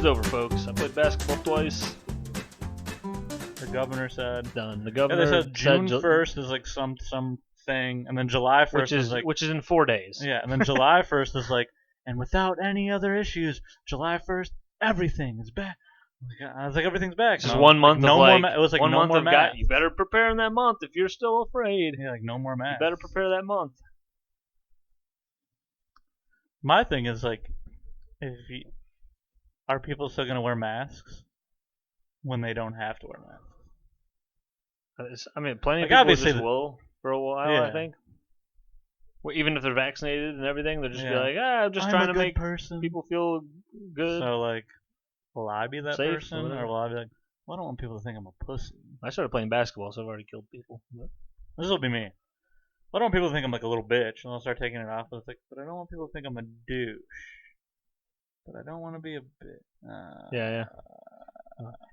COVID's over, folks. I played basketball twice. The governor said Done. The Yeah, governor they said June Ju- 1st is like some thing, and then July 1st which is in 4 days. yeah, and then July 1st is like, and without any other issues, July 1st everything is back. I was like, everything's back. Just And I was one like, month no of more. like It was like one no month more of masks. you better prepare in that month if you're still afraid. Yeah, like no more You masks. better prepare that month. My thing is like, are people still gonna wear masks when they don't have to wear masks? I mean, plenty of Like, people obviously just will for a while. Yeah. I think. Well, even if they're vaccinated and everything, they'll just be Yeah. like, I'm just I'm trying a to good make person. people feel good. So like, will I be that Safe, person, whatever. or will I be like, well, I don't want people to think I'm a pussy. I started playing basketball, so I've already killed people. But This will be me. I don't want people to think I'm like a little bitch, and I'll start taking it off. But it's like, but I don't want people to think I'm a douche. But I don't want to be a bitch. yeah.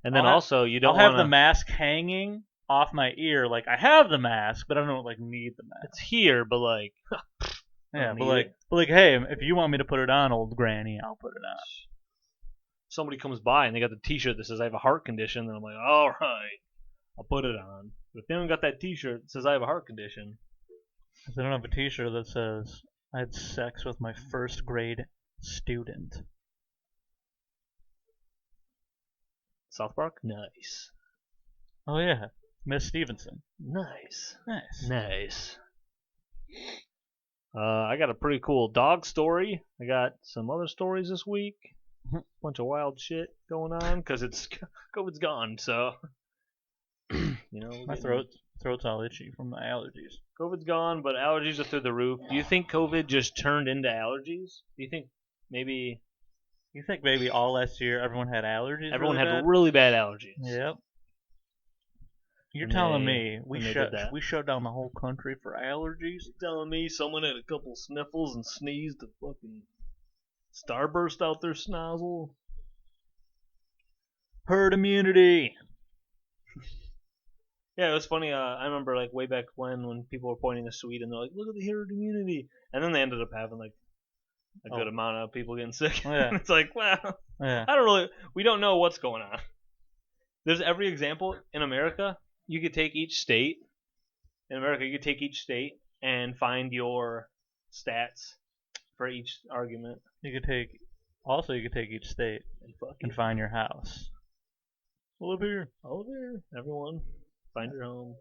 And then I'll also, you don't I'll have want the mask hanging off my ear, like I have the mask, but I don't like need the mask. It's here, but like, Yeah, don't but need like, hey, if you want me to put it on, old granny, I'll put it on. somebody comes by and they got the T-shirt that says I have a heart condition, then I'm like, all right, I'll put it on. But if they don't got that T-shirt that says I have a heart condition, If they don't have a T-shirt that says I had sex with my first grade student. South Park, nice, Oh yeah, Miss Stevenson. nice. Nice. I got a pretty cool dog story. I got some other stories this week. Bunch of wild shit going on because COVID's gone, so My throat's all itchy from the allergies. COVID's gone, but allergies are through the roof. Do you think COVID just turned into allergies? Do you think maybe You think maybe all last year everyone had allergies? everyone really had bad? really bad allergies? Yep. You're And telling they- me and they did that. we shut down the whole country for allergies? You telling me someone had a couple sniffles and sneezed, a fucking starburst out their snozzle? Herd immunity. Yeah, it was funny. I remember like way back when people were pointing to Sweden, they're like, "Look at the herd immunity," and then they ended up having like a good amount of people getting sick. Yeah. It's like, well, Yeah. we don't know what's going on. There's every example in America. You could take each state. In America, you could take each state and find your stats for each argument. You could take each state And fuck and it. find your house. All over here. All over here. Everyone, find your home.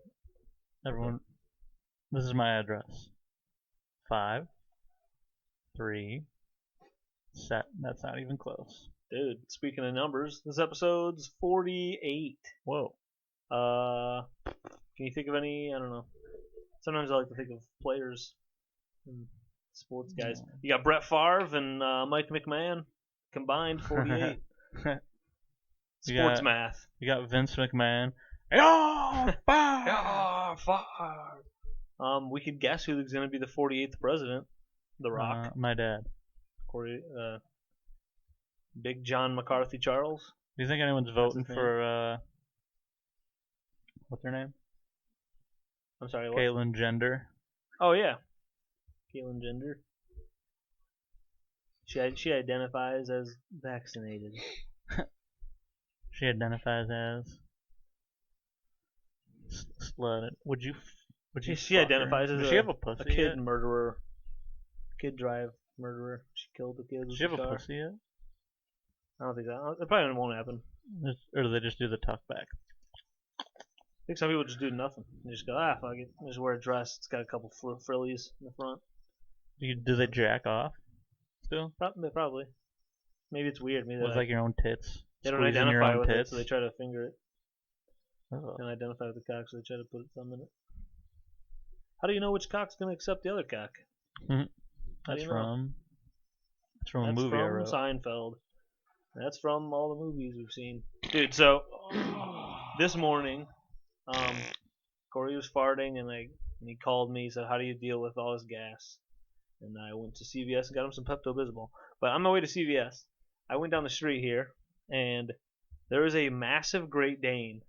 Everyone, this is my address. 5, 3, 7. That's not even close. Dude, speaking of numbers, this episode's 48. Whoa. Can you think of any? I don't know. Sometimes I like to think of players and sports guys. You got Brett Favre and Mike McMahon combined 48. Sports math. You got Vince McMahon. Oh, fire! Yeah, fire. We could guess who's going to be the 48th president. The Rock. My dad. Big John McCarthy Charles. Do you think anyone's voting his name. for what's her name? I'm sorry, what? Caitlyn Jenner. Oh yeah, Caitlyn Jenner. She identifies as vaccinated. She identifies as slut. Would you? She fuck her? identifies as Does she have a pussy? a kid yet? murderer, kid drive murderer. She killed the kid. Does she have with a the car. pussy yet? I don't think so. It probably won't happen. Or do they just do the tuck back? I think some people just do nothing. They just go, fuck it. They just wear a dress. It's got a couple frillies in the front. Do they jack off still? Probably. Maybe it's weird. Maybe With like your own tits. they don't Squeezing your identify own with it, tits? so they try to finger it. Oh. They don't identify with the cock, so they try to put some in it. How do you know which cock's going to accept the other cock? That's from a That's movie I from wrote. Seinfeld. That's from all the movies we've seen. Dude, so this morning, Corey was farting and he called me. He said, "How do you deal with all this gas?" And I went to CVS and got him some Pepto-Bismol. But on my way to CVS, I went down the street here, and there is a massive Great Dane.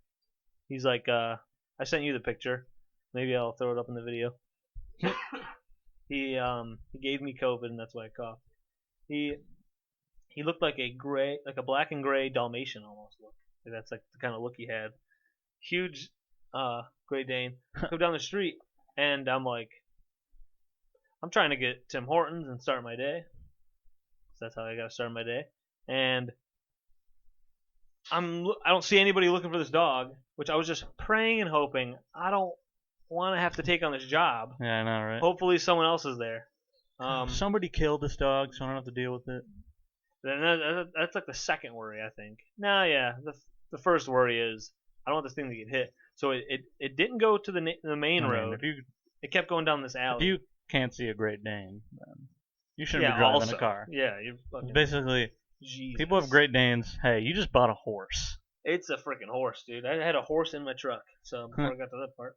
He's like, I sent you the picture. Maybe I'll throw it up in the video. He gave me COVID, and that's why I coughed. He he looked like a black and gray Dalmatian almost look. Like that's like the kind of look he had. Huge, Great Dane. Go down the street, and I'm like, I'm trying to get Tim Hortons and start my day. So that's how I got to start my day. And I don't see anybody looking for this dog, which I was just praying and hoping. I don't want to have to take on this job. Yeah, I know, right? Hopefully someone else is there. Somebody killed this dog, so I don't have to deal with it. That's like the second worry, I think. No, yeah. The first worry is I don't want this thing to get hit. So it didn't go to the main road. It kept going down this alley. If you can't see a Great Dane, then you shouldn't Yeah, be driving also. a car. Yeah, you're fucking. Basically, Jesus. people have Great Danes. Hey, you just bought a horse. It's a freaking horse, dude. I had a horse in my truck. So before I got to that part,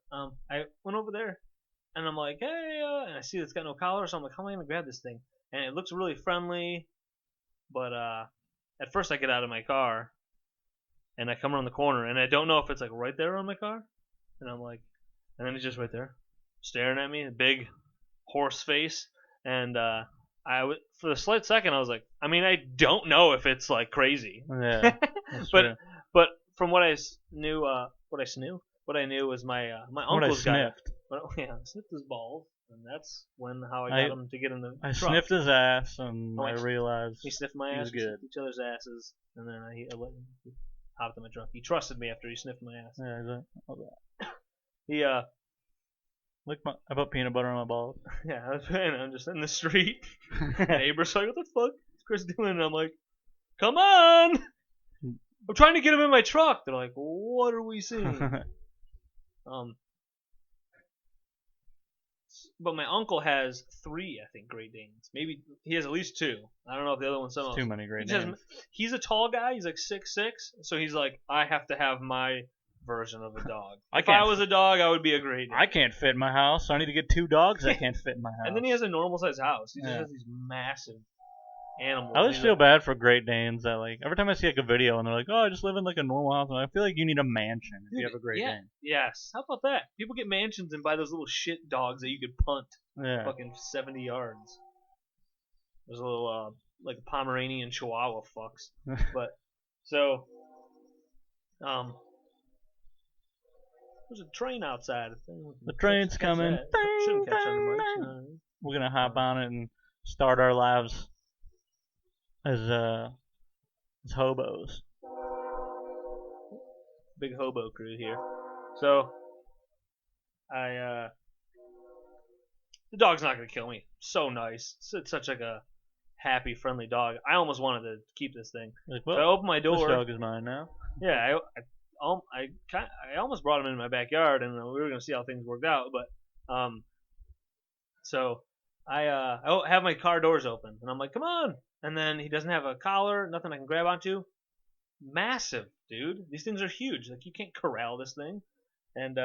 I went over there, and I'm like, hey, and I see it's got no collar, so I'm like, how am I gonna grab this thing? And it looks really friendly, but at first I get out of my car, and I come around the corner, and I don't know if it's like right there on my car, and I'm like, and then it's just right there, staring at me, a big horse face, and for the slight second I was like, I mean, I don't know if it's like crazy, Yeah, but from what I knew, what I knew was my uncle's guy. I sniffed his balls, and that's how I got him to get in the I truck. sniffed his ass, and I realized he sniffed my ass. We sniffed each other's asses, and then I let him hopped in my truck. He trusted me after he sniffed my ass. Yeah, I put peanut butter on my balls. Yeah, I'm just in the street. Neighbors like, what the fuck is Chris doing? And I'm like, come on! I'm trying to get him in my truck. They're like, what are we seeing? But my uncle has 3, I think, Great Danes. Maybe he has at least 2. I don't know if the other one's somehow. Too many Great Danes. He's a tall guy. He's like 6'6", so he's like, I have to have my version of a dog. If I was a dog, I would be a Great Dane. I can't fit in my house, so I need to get 2 dogs that can't fit in my house. And then he has a normal sized house. He just has these massive animals. I always feel bad for Great Danes that, like, every time I see like a video and they're like, oh, I just live in like a normal house, and I feel like you need a mansion if you have a Great Dane. Yes. How about that? People get mansions and buy those little shit dogs that you could punt fucking 70 yards. There's a little like a Pomeranian Chihuahua fucks. But so there's a train outside. The train's coming. Shouldn't catch on the mic. We're gonna hop on it and start our lives as hobos. Big hobo crew here. So the dog's not gonna kill me. So nice. It's such like a happy, friendly dog. I almost wanted to keep this thing. Like, well, so I opened my door. This dog is mine now. Yeah, I almost brought him in my backyard, and we were gonna see how things worked out. But so I have my car doors open, and I'm like, come on. And then he doesn't have a collar, nothing I can grab onto. Massive, dude. These things are huge. Like, you can't corral this thing. And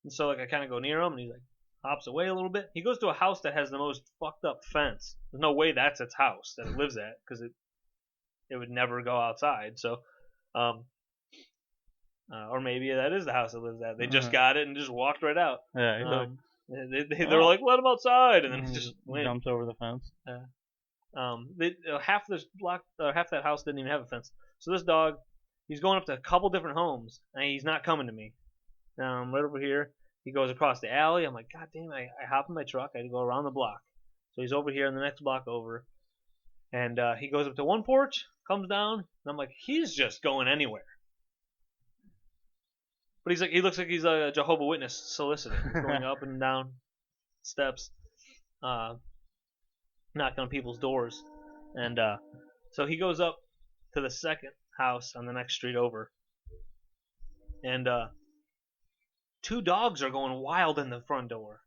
so like I kind of go near him, and he's like hops away a little bit. He goes to a house that has the most fucked up fence. There's no way that's its house that it lives at, because it would never go outside. So, or maybe that is the house it lives at. They just got it and just walked right out. Yeah. They were like, let him outside, and then he just went. Jumps over the fence. Half that house didn't even have a fence. So this dog, he's going up to a couple different homes, and he's not coming to me. Right over here, he goes across the alley. I'm like, God damn! I hop in my truck. I had to go around the block. So he's over here in the next block over, and he goes up to one porch, comes down, and I'm like, he's just going anywhere. But he looks like he's a Jehovah's Witness solicitor, going up and down steps, knocking on people's doors. And so he goes up to the second house on the next street over, and 2 dogs are going wild in the front door.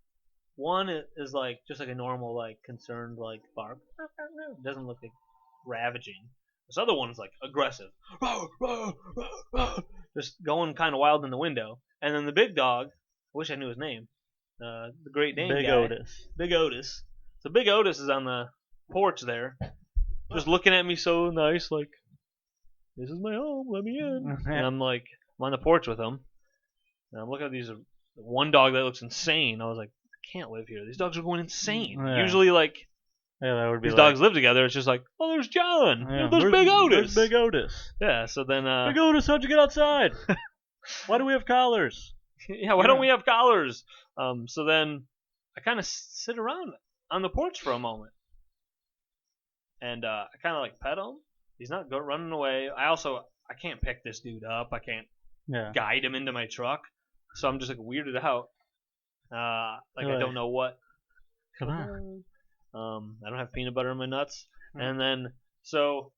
One is like just like a normal, like, concerned, like, bark. It doesn't look like ravaging. This other one's like aggressive, just going kind of wild in the window. And then the big dog, I wish I knew his name, the Great Dane Big guy, Otis. Big Otis. So Big Otis is on the porch there, just looking at me so nice, like, this is my home, let me in. And I'm like, I'm on the porch with him, and I'm looking at these one dog that looks insane. I was like, I can't live here. These dogs are going insane. Yeah. Usually, like, Yeah, that would be These like, dogs live together. It's just like, oh, there's John. yeah, There's Big Otis. There's Big Otis. Yeah. So then, Big Otis, how'd you get outside? Why do we have collars? yeah, why don't we have collars? So then I kind of sit around on the porch for a moment, and I kind of like pet him. He's not running away. I can't pick this dude up. I can't guide him into my truck. So I'm just like weirded out. Like I don't know what. Come on. I don't have peanut butter in my nuts. And then so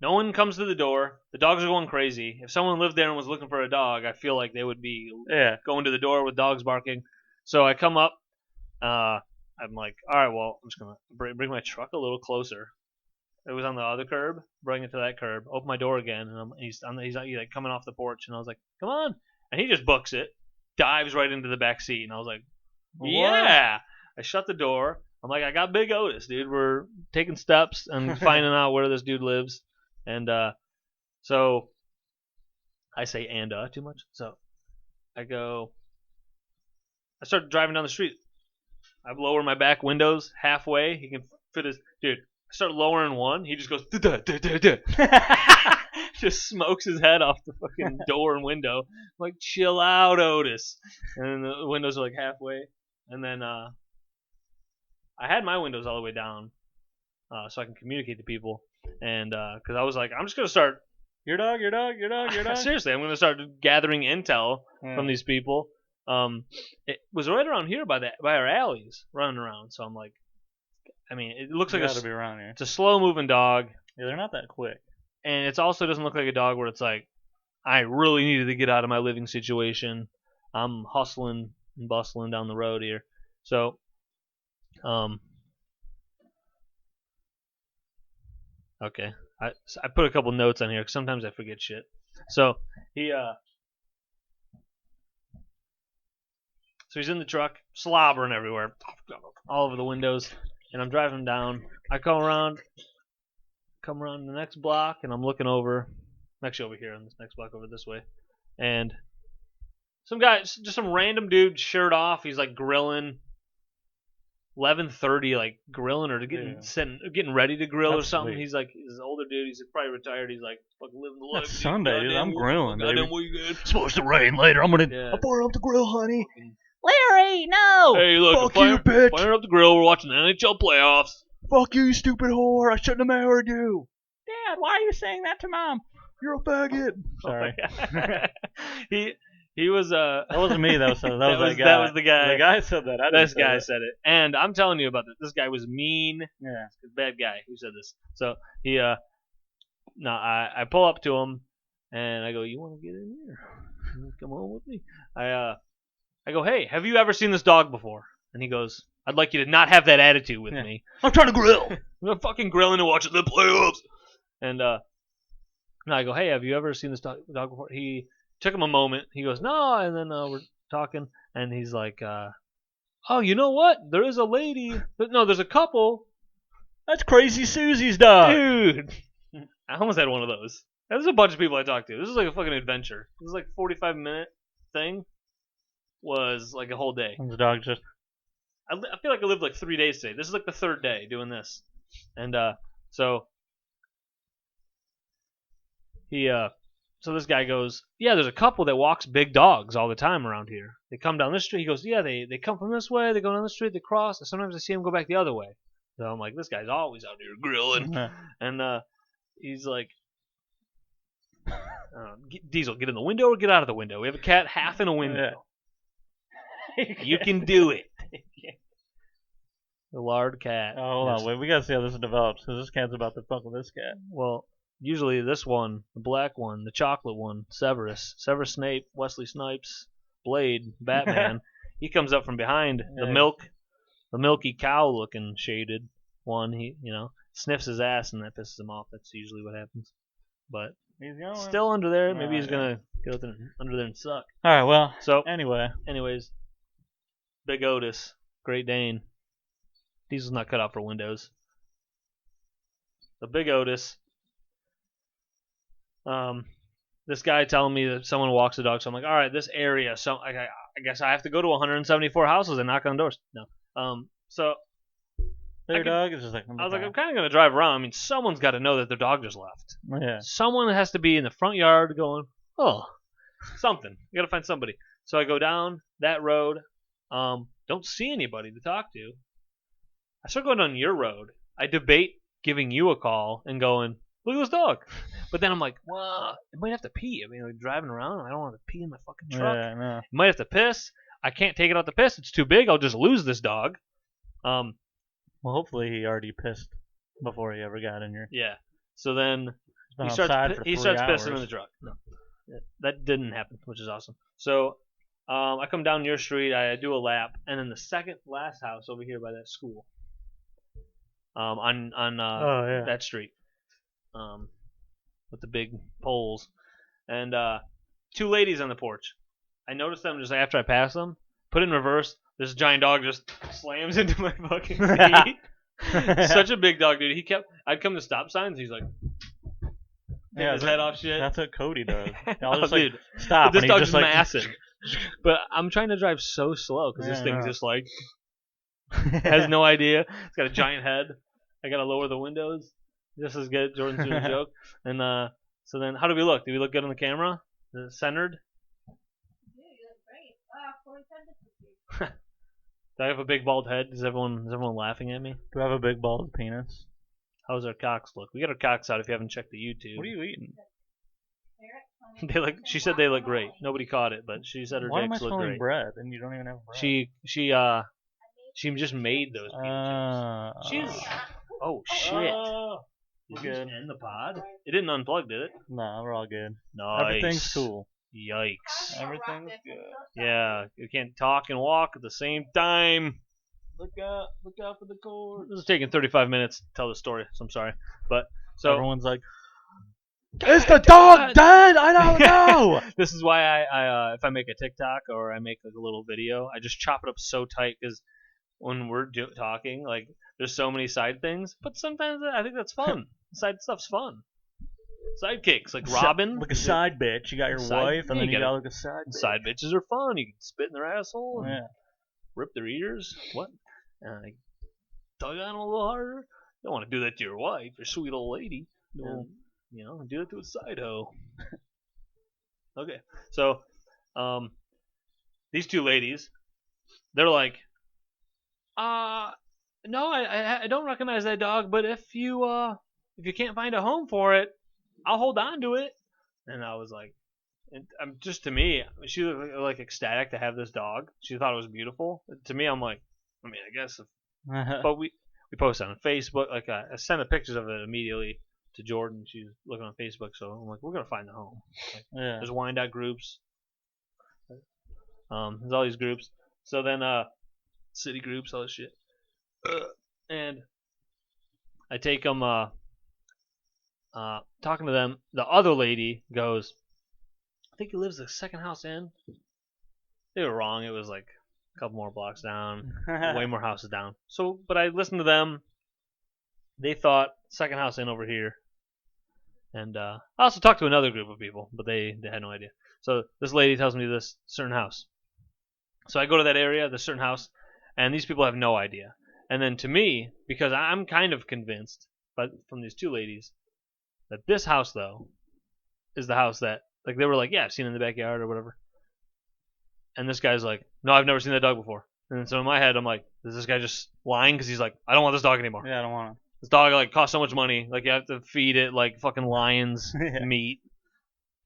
no one comes to the door. The dogs are going crazy. If someone lived there and was looking for a dog, I feel like they would be going to the door with dogs barking. So I come up. I'm like, all right, well, I'm just gonna bring my truck a little closer. It was on the other curb. Bring it to that curb. Open my door again, and he's like coming off the porch, and I was like, come on, and he just books it, dives right into the back seat, and I was like, yeah. I shut the door. I'm like, I got Big Otis, dude. We're taking steps and finding out where this dude lives, and so I say too much. So I start driving down the street. I lower my back windows halfway. He can fit his dude. I start lowering one. He just goes just smokes his head off the fucking door and window. I'm like, chill out, Otis. And then the windows are like halfway. And then I had my windows all the way down so I can communicate to people. And because I was like, I'm just gonna start your dog. Seriously, I'm gonna start gathering intel from these people. It was right around here by our alleys, running around. So I'm like, I mean, it looks like gotta be around here. It's a slow moving dog. Yeah, they're not that quick. And it also doesn't look like a dog where it's like, I really needed to get out of my living situation. I'm hustling and bustling down the road here. So, okay. I put a couple notes on here because sometimes I forget shit. So So he's in the truck, slobbering everywhere, all over the windows, and I'm driving down. I come around the next block, and I'm looking over. I'm actually over here on this next block over this way. And some guy, just some random dude, shirt off. He's like grilling. 11:30, like grilling or getting ready to grill or something. Sweet. He's like, he's an older dude. He's probably retired. He's like, fucking living the life. It's Sunday, dude. I'm grilling, baby. Goddamn, what you good? It's supposed to rain later. I'm pouring up the grill, honey. Larry, no! Hey, look, fuck you, bitch! Firing up the grill. We're watching the NHL playoffs. Fuck you, you stupid whore! I shouldn't have married you. Dad, why are you saying that to Mom? You're a faggot. Sorry. He was That wasn't me. That was that guy. That was the guy. The guy said that. This guy said it, and I'm telling you about this. This guy was mean. Yeah. Bad guy who said this. So he I pull up to him, and I go, "You want to get in here? Come on with me." I go, "Hey, have you ever seen this dog before?" And he goes, "I'd like you to not have that attitude with me. I'm trying to grill. I'm fucking grilling and watching the playoffs." And I go, "Hey, have you ever seen this dog before?" He took him a moment. He goes, "No," and then we're talking, and he's like, "Oh, you know what? There is a lady. No, there's a couple." That's Crazy Susie's dog. Dude, I almost had one of those. There's a bunch of people I talked to. This is like a fucking adventure. This is like a 45-minute thing. Was like a whole day. And the dog just... I feel like I lived like 3 days today. This is like the third day doing this. And so so this guy goes, "Yeah, there's a couple that walks big dogs all the time around here. They come down this street." He goes, "Yeah, they come from this way. They go down the street. They cross. And sometimes I see them go back the other way." So I'm like, this guy's always out here grilling. And he's like, "Diesel, get in the window or get out of the window. We have a cat half in a window. Yeah. You can do it." The lard cat. Oh, hold on. Wait, we gotta see how this develops, because this cat's about to fuck with this cat. Well, usually this one, the black one, the chocolate one, Severus Snape, Wesley Snipes, Blade, Batman, he comes up from behind. The milky cow looking shaded one, he sniffs his ass, and that pisses him off. That's usually what happens. But He's going. still under there. Maybe he's gonna go under there and suck. All right. Well. So anyways, Big Otis, Great Dane. Diesel's not cut out for windows. The Big Otis. This guy telling me that someone walks the dog, so I'm like, all right, this area. So I guess I have to go to 174 houses and knock on doors. No. So Their I could- dog is just like. I was like, I'm kind of gonna drive around. I mean, someone's got to know that their dog just left. Yeah. Someone has to be in the front yard going, oh, something. You gotta find somebody. So I go down that road. Don't see anybody to talk to. I start going down your road. I debate giving you a call and going, look at this dog. But then I'm like, well, I might have to pee. I mean, like driving around, I don't want to pee in my fucking truck. Yeah, no. I might have to piss. I can't take it out to piss. It's too big. I'll just lose this dog. Well, hopefully he already pissed before he ever got in here. Yeah. So then He's been he starts outside for he 3 starts hours. pissing in the truck. No, that didn't happen, which is awesome. So I come down your street. I do a lap, and then the second last house over here by that school. On Oh yeah. that street, with the big poles, and two ladies on the porch. I noticed them just after I pass them. Put it in reverse. This giant dog just slams into my fucking feet. Such a big dog, dude. I'd come to stop signs. He's like, Yeah, his head off shit. That's what Cody does. I'll Oh, just like dude. stop. But this and he's dog's just like, massive. But I'm trying to drive so slow because this Yeah, I thing's know. just like has no idea. It's got a giant head. I gotta lower the windows just as good. Jordan's doing a joke. And so then, how do we look? Do we look good on the camera? Is it centered? Yeah, you look great. Wow, 47 Do I have a big bald head? Is everyone laughing at me? Do I have a big bald penis? How's our cocks look? We got our cocks out if you haven't checked the YouTube. What are you eating? They look. She said they look great. Nobody caught it, but she said her Why am I dicks look smelling great. bread and you don't even have bread? She just made those pizza chips. She's oh shit. You Did you good? end the pod? It didn't unplug, did it? No, we're all good. Nice. Everything's cool. Yikes. Everything's good. Yeah, you can't talk and walk at the same time. Look out for the cord. This is taking 35 minutes to tell the story, so I'm sorry. But so Everyone's like, "Is the dog dead? I don't know." this is why I if I make a TikTok or I make like a little video, I just chop it up so tight because when we're talking, like there's so many side things. But sometimes I think that's fun. Side stuff's fun. Sidekicks like Robin. Like a side bitch. You got your Side- wife, and yeah, then you you gotta- got like a side bitch. Side bitches are fun. You can spit in their asshole and Yeah. rip their ears. What? And tug on them a little harder. Don't want to do that to your wife, your sweet old lady. Don't, do it to a side hoe. Okay, so these two ladies, they're like, no, I don't recognize that dog, but if you can't find a home for it, I'll hold on to it. And I was like, and just to me, she was like ecstatic to have this dog. She thought it was beautiful. To me, I'm like, I mean, I guess, but we posted on Facebook. Like I sent the pictures of it immediately to Jordan. She's looking on Facebook, so I'm like, we're gonna find the home. Like, Yeah. there's Wyandotte groups. There's all these groups. So then, city groups, all this shit. And I take them, talking to them. The other lady goes, I think he lives the second house in. They were wrong. It was like a couple more blocks down, way more houses down. So, but I listened to them. They thought second house in over here. And I also talked to another group of people, but they had no idea. So this lady tells me this certain house. So I go to that area, this certain house, and these people have no idea. And then to me, because I'm kind of convinced, but from these two ladies, that this house though is the house that, like, they were like, yeah, I've seen it in the backyard or whatever. And this guy's like, no, I've never seen that dog before. And so in my head, I'm like, is this guy just lying? Because he's like, I don't want this dog anymore. Yeah, I don't want This dog like costs so much money. Like you have to feed it like fucking lion's Yeah. meat,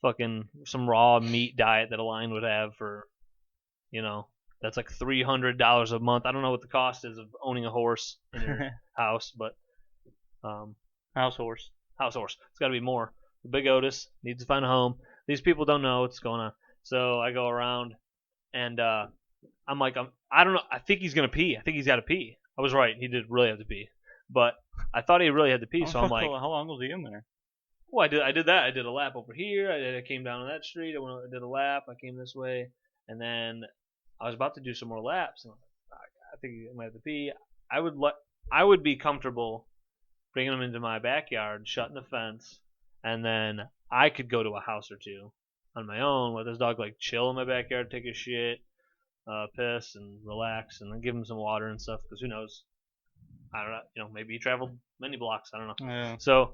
fucking some raw meat diet that a lion would have for, that's like $300 a month. I don't know what the cost is of owning a horse in your to. house, but House horse. house horse. It's got to be more. The big Otis needs to find a home. These people don't know what's going on, so I go around and I'm like, I don't know. I think he's gonna pee. I think he's got to pee. I was right. He did really have to pee, but I thought he really had to pee. So I'm like, how long was he in there? well, I did that. I did a lap over here. I came down on that street. I did a lap. I came this way, and then I was about to do some more laps. And I think he might have to pee. I would be comfortable bringing him into my backyard, shutting the fence, and then I could go to a house or two on my own, let this dog like chill in my backyard, take a shit, piss and relax, and then give him some water and stuff. Because who knows? I don't know. Maybe he traveled many blocks. I don't know. Yeah. So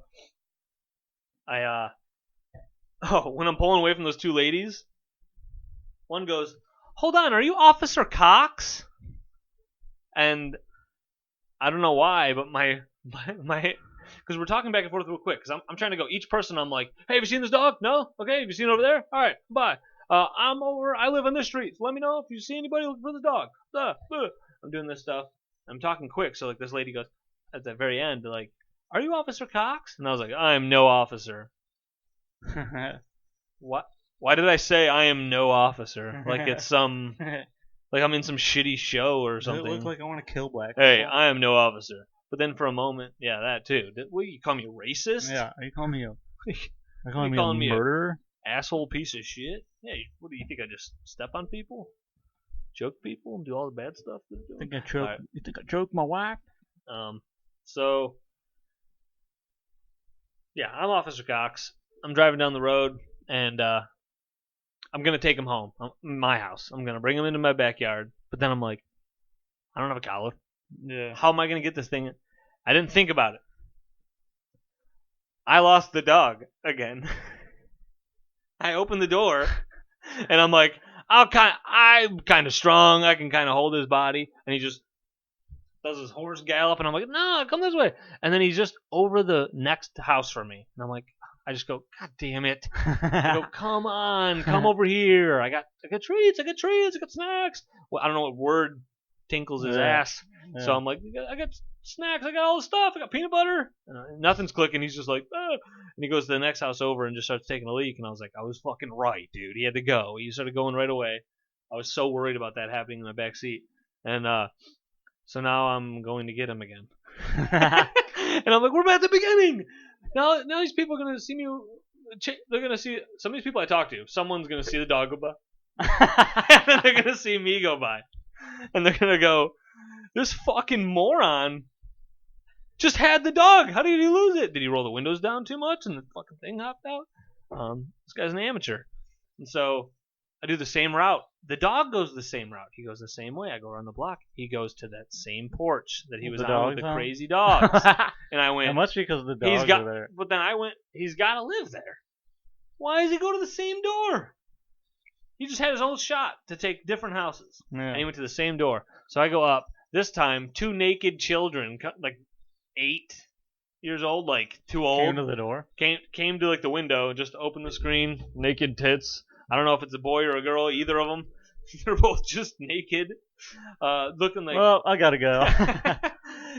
I when I'm pulling away from those two ladies, one goes, "Hold on, are you Officer Cox?" And I don't know why, but my because we're talking back and forth real quick. Because I'm trying to go each person. I'm like, "Hey, have you seen this dog? No. Okay, have you seen it over there? All right, bye. I'm over. I live on this street. So let me know if you see anybody looking for the dog." I'm doing this stuff. I'm talking quick, so like this lady goes at the very end, like, "Are you Officer Cox?" And I was like, "I am no officer." What? Why did I say I am no officer? Like it's some, like I'm in some shitty show or Does it something. look like I want to kill black Hey, people? I am no officer. But then for a moment, yeah, that too. What, you call me racist? Yeah, are you calling me a? Are you calling You me calling a me a- murderer? Asshole piece of shit. Hey, what do you think? I just step on people, choke people, and do all the bad stuff? That I'm doing? Alright. You think I choked my wife? So yeah, I'm Officer Cox. I'm driving down the road, and I'm gonna take him home, my house. I'm gonna bring him into my backyard. But then I'm like, I don't have a collar. Yeah. How am I gonna get this thing? I didn't think about it. I lost the dog again. I opened the door, and I'm like, I'm kind of strong. I can kind of hold his body, and he just does his horse gallop, and I'm like, no, come this way. And then he's just over the next house from me, and I'm like, I just go, God damn it! I go, come on, come over here. I got treats, I got snacks. Well, I don't know what word tinkles his Yeah. ass. So I'm like, I got snacks, I got all the stuff, I got peanut butter. And nothing's clicking. He's just like, ah. And he goes to the next house over and just starts taking a leak. And I was like, I was fucking right, dude. He had to go. He started going right away. I was so worried about that happening in the back seat. And so now I'm going to get him again. And I'm like, we're back at the beginning. Now these people are gonna see me. They're gonna see some of these people I talk to. Someone's gonna see the dog go by, and then they're gonna see me go by, and they're gonna go, "This fucking moron just had the dog. How did he lose it? Did he roll the windows down too much and the fucking thing hopped out?" This guy's an amateur, and so I do the same route. The dog goes the same route. He goes the same way. I go around the block. He goes to that same porch that he was on with the crazy dogs. And I went, It must be because the dogs he's got, are there. but then I went, he's got to live there. Why does he go to the same door? He just had his own shot to take different houses. Yeah. And he went to the same door. So I go up. This time, two naked children, like 8 years old, like too old, Came to the door. came to like the window, just opened the screen, naked tits. I don't know if it's a boy or a girl, either of them. They're both just naked, looking like. Well, I gotta go.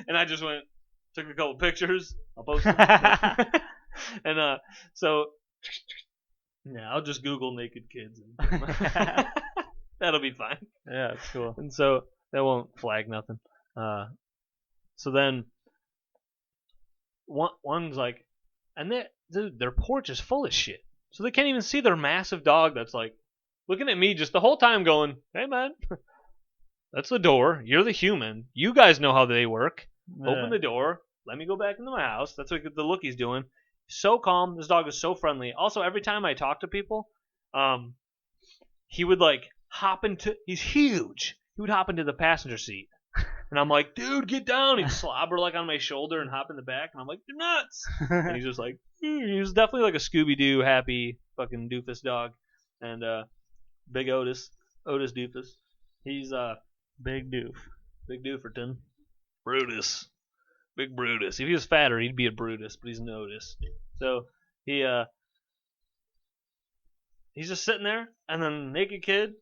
And I just went, took a couple pictures. I'll post them. And so, yeah, I'll just Google naked kids. And that'll be fine. Yeah, it's cool. And so that won't flag nothing. So then one's like, and their porch is full of shit. So they can't even see their massive dog that's like looking at me just the whole time going, hey man, that's the door. You're the human. You guys know how they work. Yeah. Open the door. Let me go back into my house. That's what the look he's doing. So calm. This dog is so friendly. Also, every time I talk to people, he would like hop into. He's huge. He would hop into the passenger seat, and I'm like, dude, get down. He'd slobber like on my shoulder and hop in the back, and I'm like, you're nuts. And he's just like, he was definitely like a Scooby Doo happy fucking doofus dog, and big Otis doofus. He's Big doof. big dooferton. Brutus. Big Brutus. If he was fatter, he'd be a Brutus, but he's an Otis. So he's just sitting there, and then naked kid,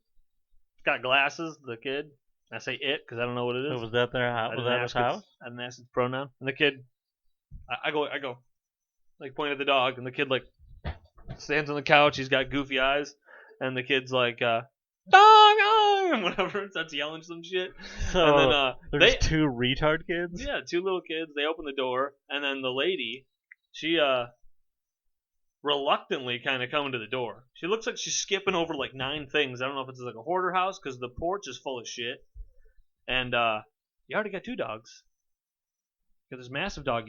got glasses. The kid, I say it because I don't know what it is. So was that their house? Was that his house? I didn't ask its pronoun. And the kid, I go, like point at the dog, and the kid like stands on the couch. He's got goofy eyes, and the kid's like, dog, and whatever, starts yelling some shit. So And then there's two retard kids? yeah, two little kids. They open the door, and then the lady, she reluctantly kind of coming to the door. She looks like she's skipping over like 9 things. I don't know if it's like a hoarder house because the porch is full of shit. And you already got 2 dogs. You got this massive dog.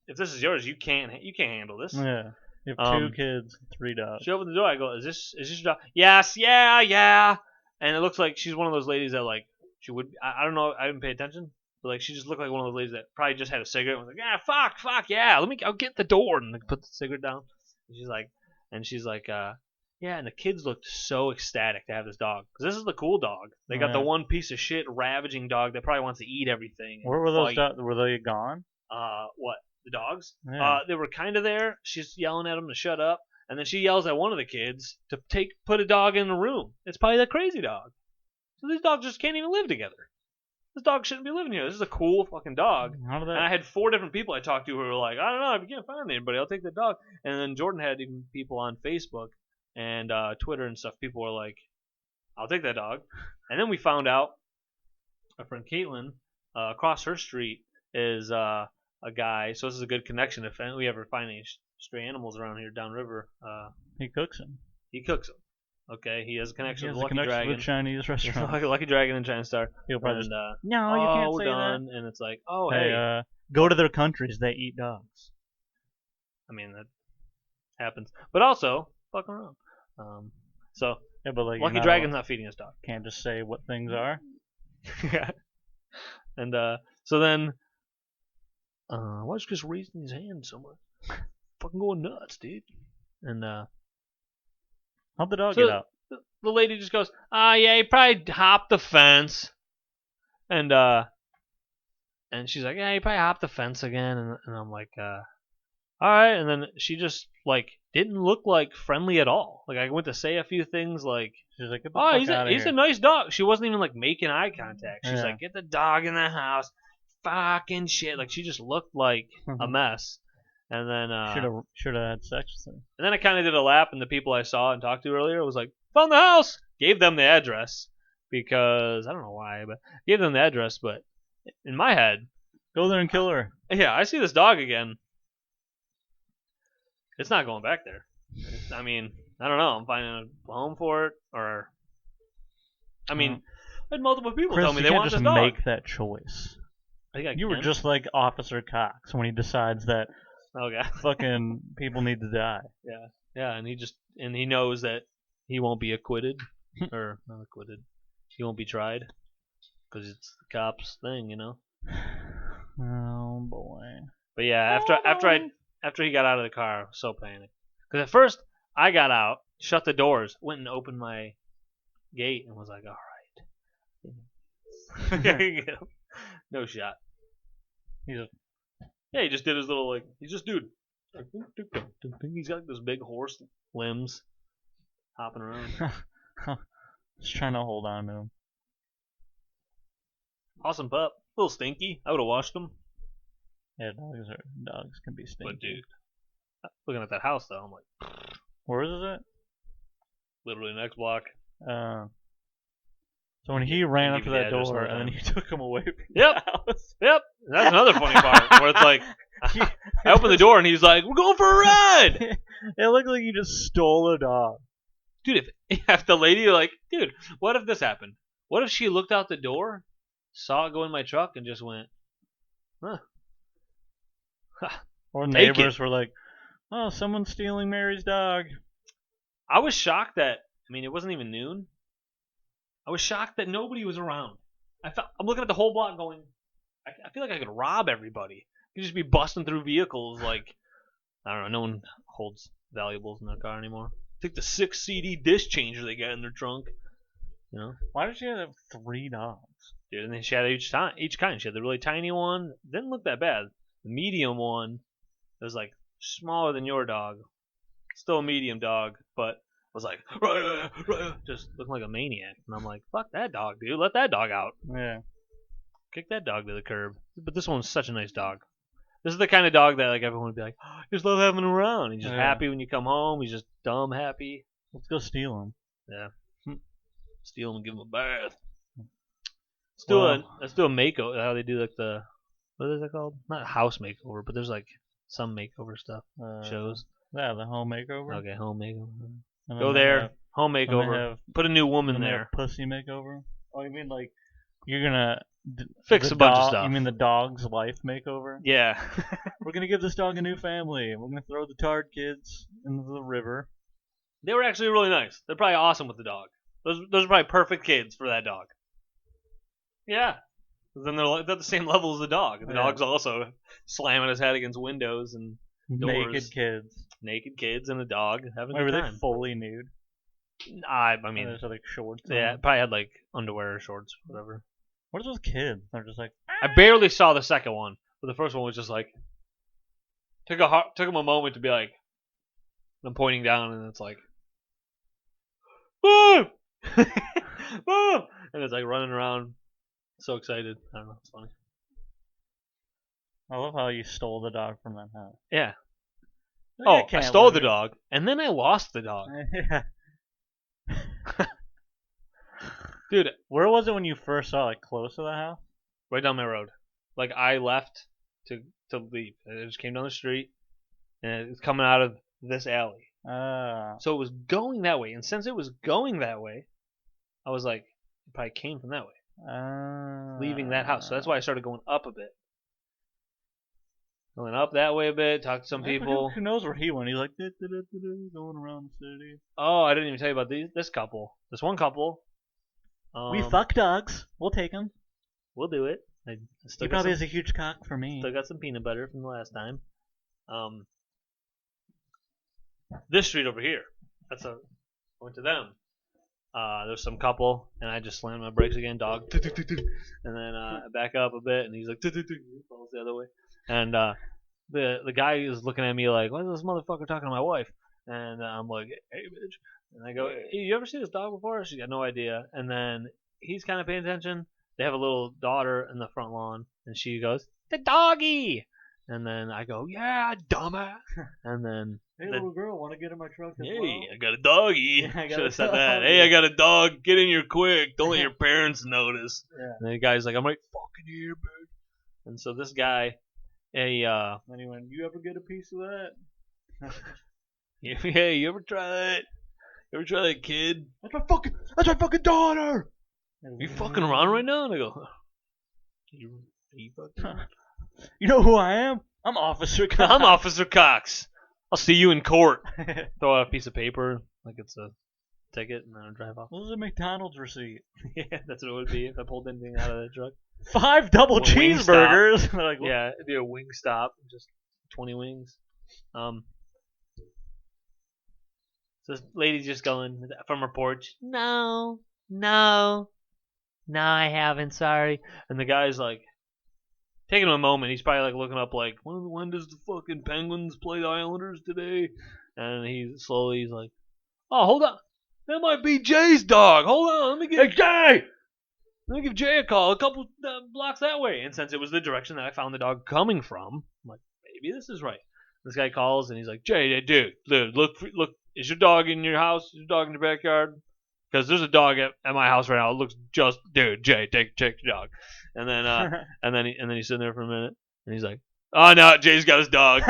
If this is yours, you can't handle this. Yeah. You have 2 kids, 3 dogs. She opened the door. I go, is this your dog? Yes, yeah. and it looks like she's one of those ladies that like she would. I don't know. I didn't pay attention, but like she just looked like one of those ladies that probably just had a cigarette and was like, fuck, yeah, I'll get the door and like, put the cigarette down. And she's like, yeah, and the kids looked so ecstatic to have this dog because this is the cool dog. They got the one piece of shit ravaging dog that probably wants to eat everything. Where were those dogs? Were they gone? What? The dogs? Yeah. They were kind of there. She's yelling at them to shut up, and then she yells at one of the kids to put a dog in the room. It's probably that crazy dog. So these dogs just can't even live together. This dog shouldn't be living here. This is a cool fucking dog. And I had 4 different people I talked to who were like, I don't know, if you can't find anybody, I'll take the dog. And then Jordan had even people on Facebook and Twitter and stuff. People were like, I'll take that dog. And then we found out our friend Caitlin across her street is a guy. So this is a good connection. If we ever find any stray animals around here downriver, he cooks them. He cooks them. Okay, he has a connection with Lucky Dragon. With Chinese restaurant. Lucky Dragon and China Star. He'll probably and, no, you can't we're say done. that. And it's like, oh, hey, go to their countries. They eat dogs. I mean, that happens. But also, fuck around. So, yeah, but like Lucky Dragon's not feeding his dog. Can't just say what things are. Yeah. And so then, why is Chris raising his hand so much? Fucking going nuts, dude. And how'd the dog get out? The lady just goes, yeah, he probably hopped the fence. And she's like, yeah, he probably hopped the fence again. And I'm like, all right. And then she just like didn't look like friendly at all. Like I went to say a few things like, she's like, get the fuck out of he's here. a nice dog. She wasn't even like making eye contact. She's Yeah. like, get the dog in the house. Fucking shit. Like she just looked like a mess. And then should have had sex with her. And then I kind of did a lap, and the people I saw and talked to earlier was like, found the house. Gave them the address because I don't know why, but gave them the address. But in my head, go there and kill her. Yeah, I see this dog again. It's not going back there. I mean, I don't know. I'm finding a home for it, or I mean, I had multiple people Chris, tell me you they can't want just this dog. make that choice. I think I You were can. just like Officer Cox when he decides that Okay. fucking people need to die. Yeah, and he knows that he won't be acquitted or not acquitted. He won't be tried because it's the cops' thing, you know. Oh boy. But yeah, after he got out of the car, I was so panicked. Because at first I got out, shut the doors, went and opened my gate, and was like, all right. No shot. He just did his little like. He's just dude. He's got like this big horse limbs, hopping around. Just trying to hold on to him. Awesome pup. A little stinky. I would have washed him. Yeah, dogs can be stinky. But dude, looking at that house though, I'm like, where is it? Literally next block. So when he ran up to that address door all the and then time. he took him away from Yep. the house. Yep. That's another funny part where it's like, I opened the door and he's like, "We're going for a ride." It looked like you just stole a dog. Dude, if the lady like, dude, what if this happened? What if she looked out the door, saw it go in my truck, and just went, huh? Or Take neighbors were like, "Oh, someone's stealing Mary's dog." I was shocked that, I mean, it wasn't even noon. I was shocked that nobody was around. I'm looking at the whole block going, I feel like I could rob everybody. I could just be busting through vehicles like, I don't know, no one holds valuables in their car anymore. Take the 6 CD disc changer they got in their trunk. You know? Why did she have 3 dogs? Dude, and then she had each kind. She had the really tiny one. Didn't look that bad. The medium one, it was like smaller than your dog. Still a medium dog, but was like, just looking like a maniac. And I'm like, fuck that dog, dude. Let that dog out. Yeah. Kick that dog to the curb. But this one's such a nice dog. This is the kind of dog that like everyone would be like, oh, I just love having him around. He's just happy when you come home. He's just dumb happy. Let's go steal him. Yeah. Steal him and give him a bath. Let's do a makeover. How they do like the, what is that called? Not house makeover, but there's like some makeover stuff shows. Yeah, the home makeover. Okay, home makeover. And Go there, home makeover. Put a new woman there. Pussy makeover. Oh, you mean like you're gonna fix a bunch of stuff? You mean the dog's life makeover? Yeah. We're gonna give this dog a new family. We're gonna throw the Tard kids into the river. They were actually really nice. They're probably awesome with the dog. Those are probably perfect kids for that dog. Yeah. Then they're the same level as the dog. The Yeah. dog's also slamming his head against windows and doors. Naked kids. And a dog having Wait, a were good they time. fully nude? I Or mean, they just had, like shorts. yeah, on? probably had like underwear or shorts, whatever. What are those kids? They're just like. I barely saw the second one, but the first one was just like took him a moment to be like, I'm pointing down and it's like, woo, woo, and it's like running around, so excited. I don't know, it's funny. I love how you stole the dog from that house. Yeah. Like, Oh, I can't stole live the here. dog, and then I lost the dog. Yeah. Dude, Where was it when you first saw it? Like close to the house? right down my road. Like I left to leave. I just came down the street, and it's coming out of this alley. So it was going that way, and since it was going that way, I was like, it probably came from that way, leaving that house. So that's why I started going up a bit. Going up that way a bit, talked to some people. Who knows where he went? He's like going around the city. Oh, I didn't even tell you about this couple. This one couple. We fuck dogs. We'll take him. We'll do it. I still He got probably some, has a huge cock for me. still got some peanut butter from the last time. This street over here. Went to them. There's some couple, and I just slammed my brakes again, dog. And then I back up a bit, and he's like, falls the other way. And the guy is looking at me like, why is this motherfucker talking to my wife? And I'm like, hey, bitch. And I go, hey, you ever see this dog before? She got no idea. And then he's kind of paying attention. They have a little daughter in the front lawn, and she goes, the doggy. And then I go, yeah, dumbass. And then Hey, little girl, want to get in my truck as hey, well? I got a doggy. Yeah, I got Should a have said that. doggy. Hey, I got a dog. Get in here quick. Don't let your parents notice. Yeah. And the guy's like, I'm right fucking here, bitch. And so this guy, And he went, you ever get a piece of that? hey, you ever try it? You ever try that kid? That's my fucking daughter! You fucking around right now? And I go, you fucking around? You know who I am? I'm Officer Cox. I'm Officer Cox. I'll see you in court. Throw out a piece of paper like it's a ticket, and then I drive off. This is a McDonald's receipt. Yeah, that's what it would be if I pulled anything out of the truck. 5 double Well, cheeseburgers. They're like, Yeah, it'd be a wing stop, just 20 wings. So this lady's just going from her porch, no, I haven't, sorry. And the guy's like, taking him a moment, he's probably like looking up like, when does the fucking Penguins play the Islanders today? And he's like, oh, hold on. That might be Jay's dog. Hold on, let me give Jay a call a couple blocks that way. And since it was the direction that I found the dog coming from, I'm like, maybe this is right. This guy calls and he's like, Jay, dude, look, is your dog in your house? Is your dog in your backyard? Because there's a dog at my house right now. It looks just, dude, Jay, check your dog. And then and then he's sitting there for a minute and he's like, oh no, Jay's got his dog.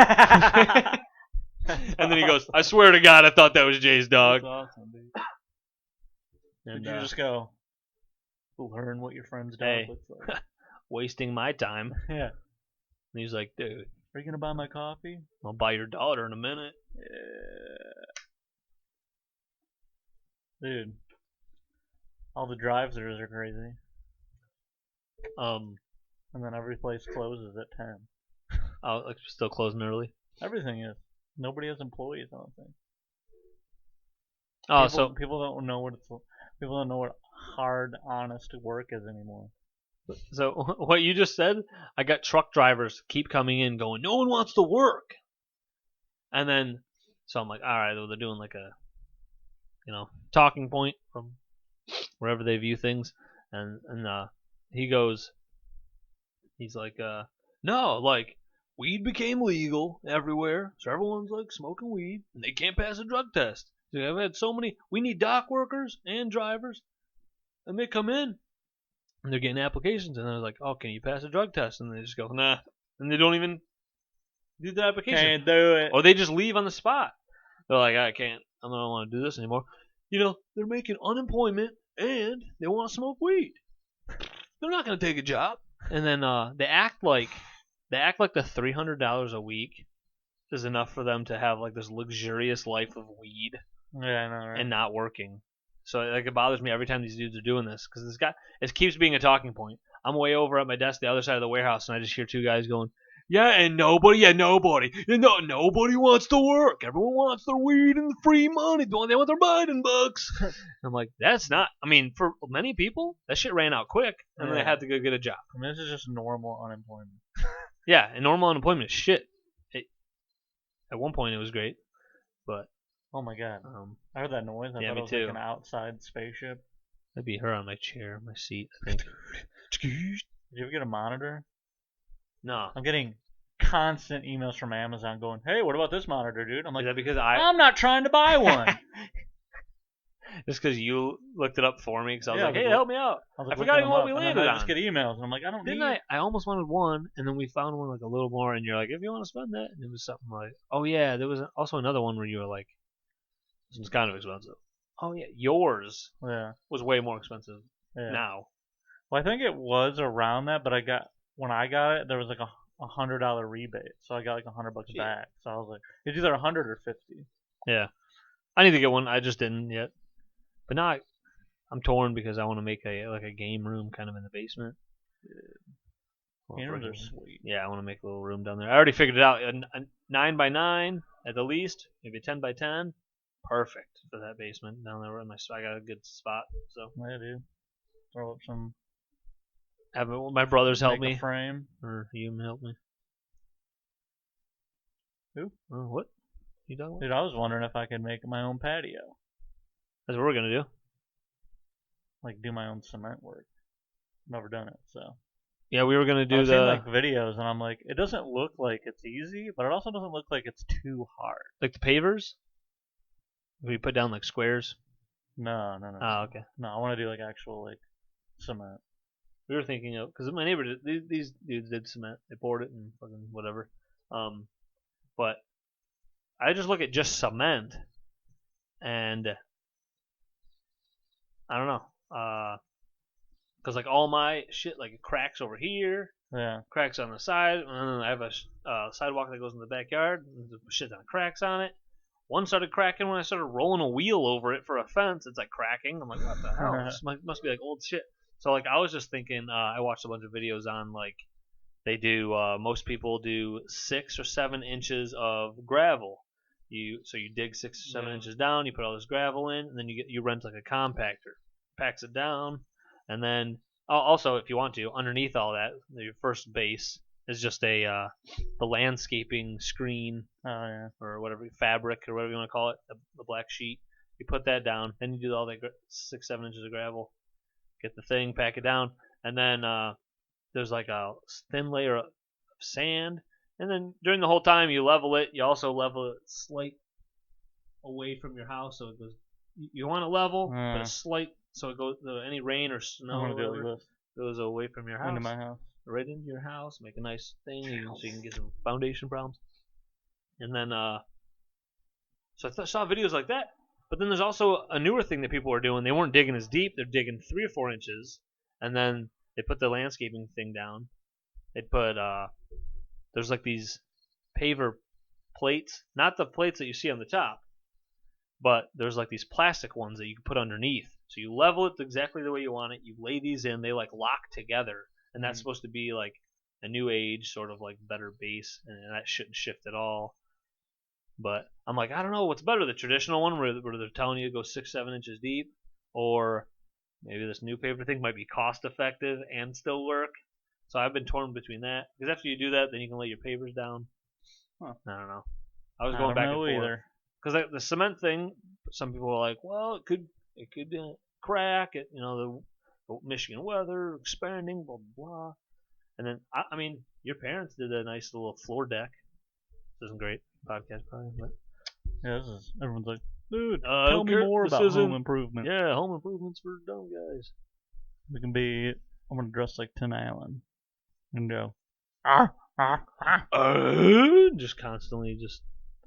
And then he goes, I swear to God, I thought that was Jay's dog. That's awesome, dude. And, Did you just go learn what your friend's dog Hey. looks like? wasting my time. Yeah. And he's like, dude, Are you gonna buy my coffee? I'll buy your daughter in a minute. Yeah. Dude. All the drive-thrus are crazy. And then every place closes at 10. Oh, like still closing early. Everything is. Nobody has employees, I don't think. Oh, people don't know what hard, honest work is anymore. so what you just said, I got truck drivers keep coming in going, no one wants to work. And then, so I'm like, all right, well, they're doing like a, talking point from wherever they view things. And he goes, he's like, no, like, weed became legal everywhere, so everyone's like smoking weed, and they can't pass a drug test. So I've had so many, we need dock workers and drivers, and they come in, and they're getting applications, and they're like, oh, can you pass a drug test? And they just go, nah, and they don't even do the application. Can't do it. Or they just leave on the spot. They're like, I don't want to do this anymore. They're making unemployment, and they want to smoke weed. They're not going to take a job. And then they act like the $300 a week is enough for them to have like this luxurious life of weed Yeah, I know, right? and not working. So like it bothers me every time these dudes are doing this because this guy it keeps being a talking point. I'm way over at my desk, the other side of the warehouse, and I just hear two guys going, "Yeah, and nobody, nobody wants to work. Everyone wants their weed and the free money. They want their Biden bucks." I'm like, that's not. I mean, for many people, that shit ran out quick, and then they Yeah. had to go get a job. I mean, this is just normal unemployment. Yeah, and normal unemployment is shit. At one point, it was great, but Oh my god. I heard that noise. I yeah, thought me it was too. like an outside spaceship. That'd be her on my chair, my seat. I think. Did you ever get a monitor? No, I'm getting constant emails from Amazon going, "Hey, what about this monitor, dude?" I'm is like, that because I'm not trying to buy one. Just because you looked it up for me, because I was Yeah, like, I was hey, like- help me out. I, was I like, forgot looking even them what up, we and then landed I on. just get emails, and I'm like, I don't Didn't need. I almost wanted one, and then we found one like a little more, and you're like, if you want to spend that, and it was something like, oh yeah, there was also another one where you were like, this one's kind of expensive. Oh yeah, yours Yeah. was way more expensive Yeah. now. Well, I think it was around that, but when I got it, there was like a $100 rebate, so I got like $100 Shit. back. So I was like, it's either 100 or 50. Yeah, I need to get one. I just didn't yet, but now I'm torn because I want to make a game room kind of in the basement. Game rooms are sweet. Yeah, I want to make a little room down there. I already figured it out. A 9x9 at the least, maybe a 10x10. Perfect for that basement down there. I got a good spot. So Yeah, dude. Throw up some. have my brothers help make me, a frame. or you help me. Who? What? You talking about? Dude, I was wondering if I could make my own patio, That's what we're gonna do. like do my own cement work. Never done it, so. Yeah, we were gonna do I've the seen like videos, and I'm like, it doesn't look like it's easy, but it also doesn't look like it's too hard. like the pavers. We put down like squares. No. Oh, okay. No, I want to do like actual like cement. We were thinking of because my neighbor these dudes did cement. They poured it and fucking whatever. But I just look at just cement, and I don't know. Because like all my shit like it cracks over here, Yeah. cracks on the side, and then I have a sidewalk that goes in the backyard. And there's shit ton of cracks on it. One started cracking when I started rolling a wheel over it for a fence. It's like cracking. I'm like, what the hell? This must be like old shit. So like I was just thinking. I watched a bunch of videos on like they do. Most people do 6 or 7 inches of gravel. You dig 6 or 7 inches down. You put all this gravel in, and then you rent like a compactor, packs it down, and then also if you want to underneath all that, your first base is just the landscaping screen Oh yeah. or whatever fabric or whatever you want to call it, the black sheet. You put that down, then you do all that 6-7 inches of gravel, get the thing, pack it down, and then there's like a thin layer of sand, and then during the whole time you level it. You also level it slight away from your house, so it goes. You want to level, but a slight, so it goes any rain or I snow want to do or like this goes away from your house, into my house. right into your house. Make a nice thing so you can get some foundation problems. And then, so I saw videos like that. But then there's also a newer thing that people are doing. They weren't digging as deep. They're digging 3 or 4 inches, and then they put the landscaping thing down. They put there's like these paver plates, not the plates that you see on the top, but there's like these plastic ones that you can put underneath. So you level it exactly the way you want it. You lay these in. They like lock together, and that's supposed to be like a new age sort of like better base, and that shouldn't shift at all. But I'm like, I don't know what's better, the traditional one where they're telling you to go 6-7 inches deep, or maybe this new paper thing might be cost effective and still work. So I've been torn between that, because after you do that, then you can lay your pavers down. Huh. I don't know. I was going back and forth because the cement thing. Some people are like, well, it could crack it. The Michigan weather expanding, blah blah blah. And then I mean, your parents did a nice little floor deck. This isn't great podcast probably, but Yeah, everyone's like, dude, I tell don't me care. more This about isn't- home improvement. yeah, home improvements for dumb guys. We can be. I'm gonna dress like Tim Allen and go. Just constantly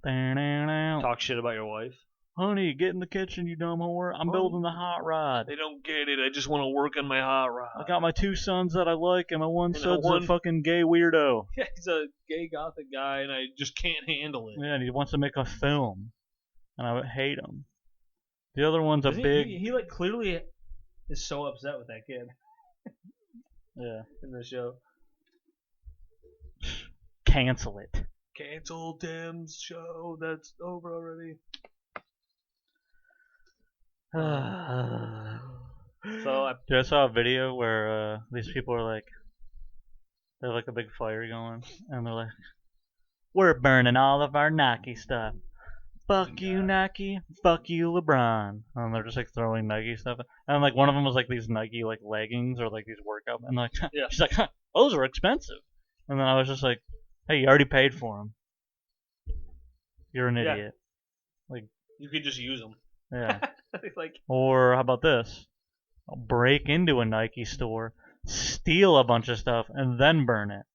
Talk. talk shit about your wife. Honey, get in the kitchen, you dumb whore. I'm building the hot rod. They don't get it. I just want to work on my hot rod. I got my 2 sons that I like, and my one And son's one- a fucking gay weirdo. Yeah, he's a gay gothic guy, and I just can't handle it. Yeah, and he wants to make a film, and I would hate him. The other one's a big. He like clearly is so upset with that kid Yeah. in the show. Cancel it. Cancel Tim's show. That's over already. So Dude, I saw a video where these people are like, they have like a big fire going, and they're like, we're burning all of our Nike stuff. Fuck you, Nike. Fuck you, LeBron. And they're just like throwing Nike stuff. And like one of them was like these Nike like leggings or like these workout. And like Yeah. she's like, huh, those are expensive. And then I was just like, hey, you already paid for them. You're an Yeah. idiot. you could just use them. Yeah. Like Or how about this? I'll break into a Nike store, steal a bunch of stuff, and then burn it.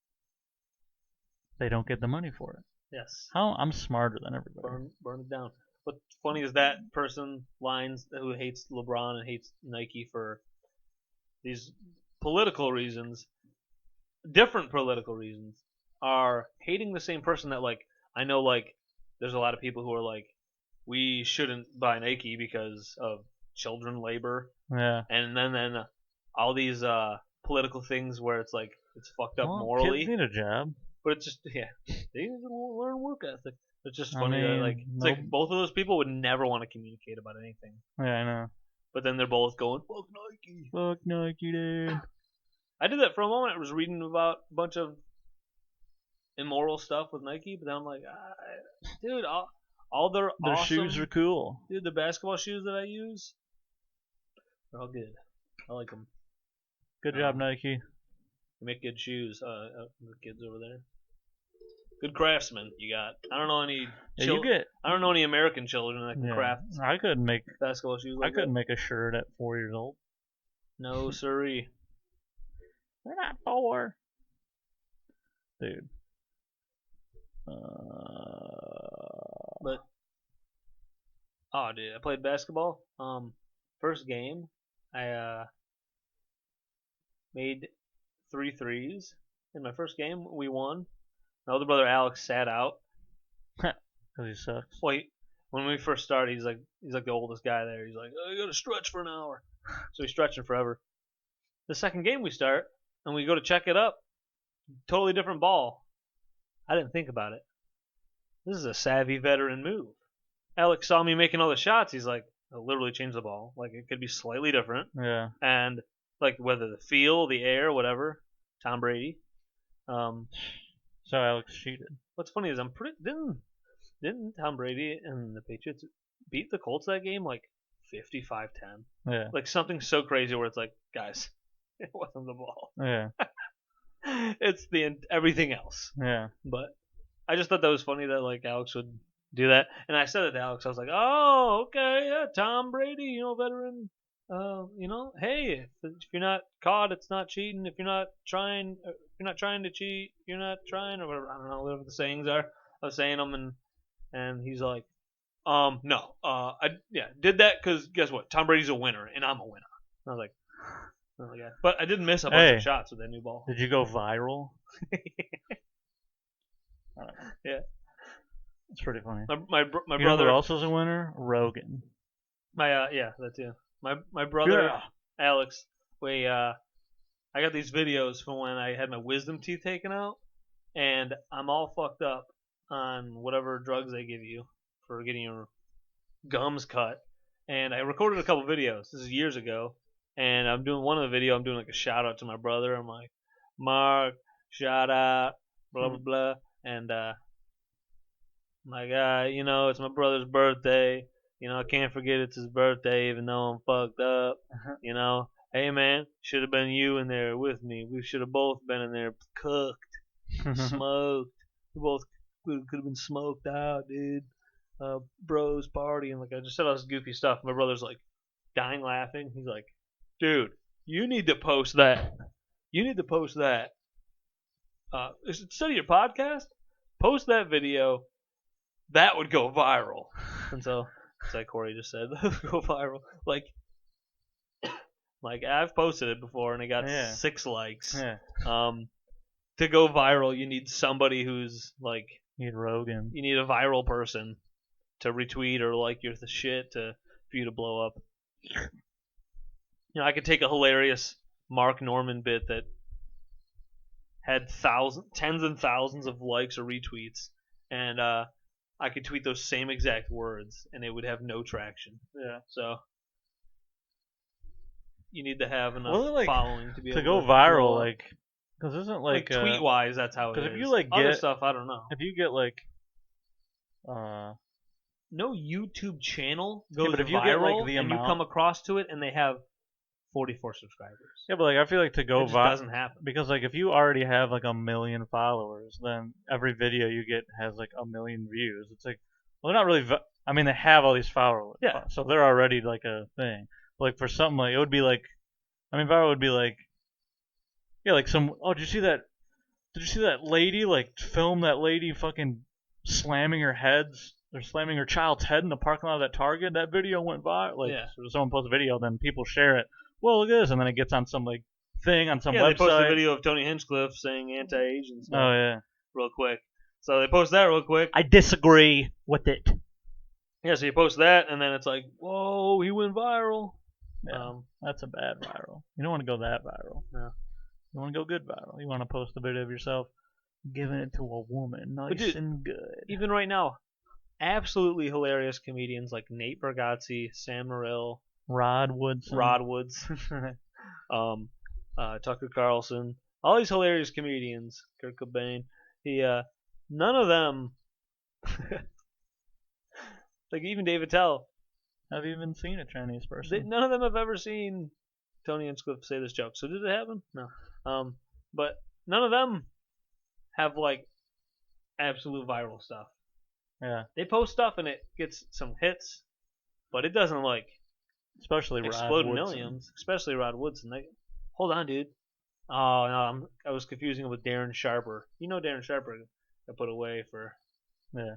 They don't get the money for it. yes, How? I'm smarter than everybody. burn it down. What's funny is that person lines who hates LeBron and hates Nike for these political reasons, different political reasons, are hating the same person that like I know like there's a lot of people who are like we shouldn't buy Nike because of children labor, Yeah. and then all these political things where it's like it's fucked up Well, morally, kids need a job. but it's just they need to learn work ethic. It's just I funny that mean, like it's no- like both of those people would never want to communicate about anything, Yeah, I know. but then they're both going fuck Nike. Fuck Nike, dude. I did that for a moment. I was reading about a bunch of immoral stuff with Nike, but then I'm like, dude, all their Their awesome, shoes are cool. dude, the basketball shoes that I use, they're all good. I like them. Good job, Nike. They make good shoes. The kids over there, good craftsmen. You got. I don't know any. Yeah, you get. I don't know any American children that can Yeah, craft I couldn't make. basketball shoes. I Like couldn't that. make a shirt at 4 years old. No, siree. They're not 4. Dude. But oh, dude, I played basketball. First game, I made 3 threes in my first game. We won. My older brother Alex sat out. Because he sucks. Well, when we first started, he's like the oldest guy there. He's like, oh, you gotta stretch for an hour. So he's stretching forever. The second game we start, and we go to check it up. Totally different ball. I didn't think about it. This is a savvy veteran move. Alex saw me making all the shots. He's like, I'll literally change the ball. Like it could be slightly different, Yeah. and like whether the feel, the air, whatever. Tom Brady. So Alex cheated. What's funny is I'm pretty didn't Tom Brady and the Patriots beat the Colts that game like 55-10? Yeah. Like something so crazy where it's like, guys, it wasn't the ball. Yeah. It's everything else. Yeah. But I just thought that was funny that like Alex would do that, and I said it to Alex. I was like, "Oh, okay, yeah, Tom Brady, veteran. Hey, if you're not caught, it's not cheating. If you're not trying to cheat, you're not trying, or whatever. I don't know whatever the sayings are. I was saying them, and he's like, no, I did that because guess what? Tom Brady's a winner, and I'm a winner. I was like, oh yeah, but I did miss a bunch of shots with that new ball. Did you go viral? Yeah. It's pretty funny. My You know brother who else was a winner? Rogan. that too. My brother Yeah. Alex, I got these videos from when I had my wisdom teeth taken out, and I'm all fucked up on whatever drugs they give you for getting your gums cut. And I recorded a couple videos. This is years ago, and I'm doing one of the video. I'm doing like a shout out to my brother. I'm like, Mark, shout out, blah blah blah, and my guy, it's my brother's birthday. I can't forget it's his birthday, even though I'm fucked up. Hey man, should have been you in there with me. We should have both been in there, cooked, smoked. We both could have been smoked out, dude. Bros partying. Like I just said all this goofy stuff. My brother's like dying laughing. He's like, dude, you need to post that. You need to post that. Instead of your podcast, post that video. That would go viral. And so, it's like Corey just said, that would go viral. Like I've posted it before and it got 6 likes. Yeah. To go viral, you need somebody who's like, You need Rogan. you need a viral person to retweet or like your shit to for you to blow up. I could take a hilarious Mark Norman bit that had tens and thousands of likes or retweets, and I could tweet those same exact words, and it would have no traction. Yeah. So you need to have enough Well, like, following to be to able go to viral, blow up. like, because isn't like tweet wise, that's how it is. 'cause if you, like, other get- stuff, I don't know. if you get like, No YouTube channel goes but if you viral, get, like, the and you amount- come across to it, and they have 44 subscribers. yeah, but like I feel like to go It just viral doesn't happen. because like if you already have like 1 million followers, then every video you get has like 1 million views. It's like, well, they're not really. I mean, they have all these followers, Yeah. so they're already like a thing. But, like for something like it would be like, I mean, viral would be like, yeah, like some. Oh, did you see that? Did you see that lady like film that lady fucking slamming her heads? They're slamming her child's head in the parking lot of that Target. That video went viral. Like, Yeah. so someone posts a video, then people share it. Well, look at this, and then it gets on some like thing on some Yeah, they posted a website. video of Tony Hinchcliffe saying anti-Asian stuff Oh yeah. real quick. So they post that real quick. I disagree with it. Yeah, so you post that, and then it's like, whoa, he went viral. Yeah, that's a bad viral. You don't want to go that viral. No. You want to go good viral. You want to post a video of yourself giving it to a woman, nice dude, and good. Even right now, absolutely hilarious comedians like Nate Bargatze, Sam Morril, Rod Woodson. Rod Woods, Tucker Carlson, all these hilarious comedians, Kurt Cobain. None of them, like even David Tell, Have you even seen a Chinese person? none of them have ever seen Tony Hinchcliffe say this joke. So did it happen? No. But none of them have like absolute viral stuff. Yeah, They post stuff and it gets some hits, but it doesn't like especially Rod explode Woodson. millions. Especially Rod Woodson. Hold on, dude. Oh no, I was confusing him with Darren Sharper. You know Darren Sharper got put away for Yeah.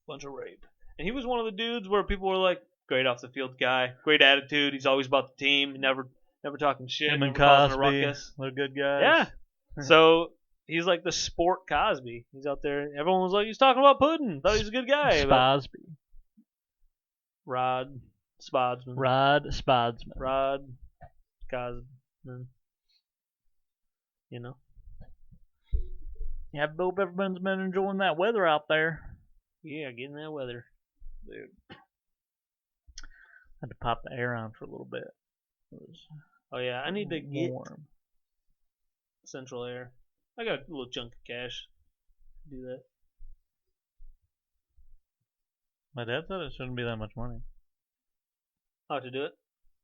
bunch of rape, and he was one of the dudes where people were like, great off the field guy, great attitude. He's always about the team, never talking shit, Him and never causing a Cosby, ruckus. they're good guys. Yeah. So he's like the sport Cosby. He's out there. Everyone was like, he's talking about pudding. Thought he was a good guy. but Sposby. Rod Spodsman. Rod Spodsman. Rod Cosman. You know? Yeah, I hope everyone's been enjoying that weather out there. Yeah, getting that weather. Dude. Had to pop the air on for a little bit. It was Oh yeah, I need to get warm. central air. I got a little chunk of cash to do that. My dad said it shouldn't be that much money. How to do it?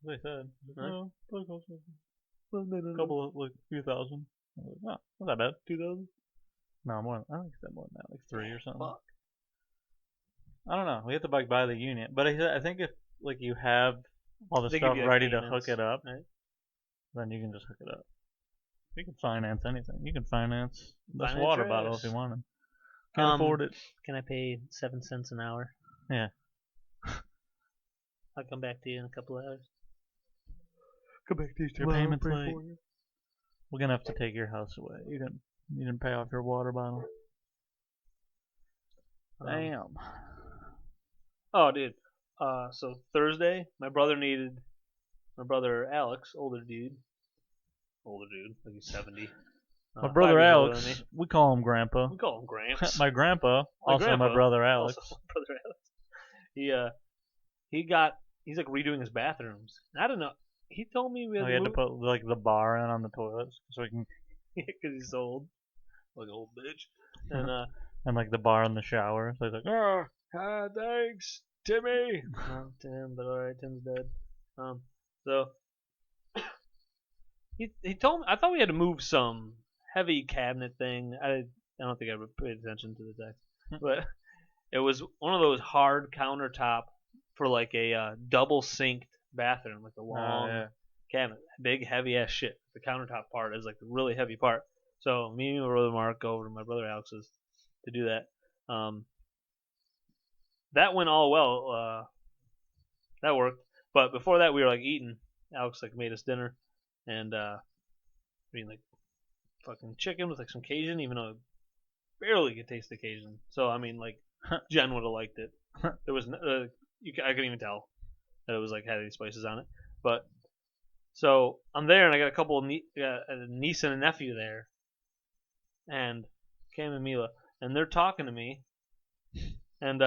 They said, Right. no, a couple of, like, few thousand. I was like, oh, not that bad. 2,000? No, more. I think he said more than that, like 3 or something. Fuck. I don't know. We have to buy the unit, but I think if like you have all the They give stuff you, like, ready to payments, hook it up, right? then you can just hook it up. You can finance anything. You can finance this Finance water your bottle ass. if you wanted. Can't afford it. Can I pay 7 cents an hour? Yeah. I'll come back to you in a couple of hours. Come back to you. Your payment's late. We're gonna have to take your house away. You didn't pay off your water bottle. Damn. Oh, dude. So Thursday, my brother Alex, older dude, like he's 70. My 5 brother years older than Alex, me. we call him Grandpa. We call him Gramps. My grandpa, My also grandpa, my brother Alex. Also my brother Alex. He's like redoing his bathrooms. And I don't know. He told me we We had to put like the bar in on the toilets so we can, because he's old, like an old bitch, and and like the bar in the shower. So he's like, oh, thanks, Timmy. No, Tim, but alright, Tim's dead. So he told me. I thought we had to move some heavy cabinet thing. I don't think I paid attention to the text, but it was one of those hard countertop for like a double synced bathroom, like a long cabinet, big heavy ass shit. The countertop part is like the really heavy part. So me and my brother Mark go over to my brother Alex's to do that. That went all well. That worked. But before that, we were like eating. Alex like made us dinner, and like fucking chicken with like some Cajun, even though I barely could taste the Cajun. So I mean, like Jen would have liked it. There was I couldn't even tell. that it was like had any spices on it. But so I'm there and I got a couple of a niece and a nephew there, and Cam and Mila, and they're talking to me, and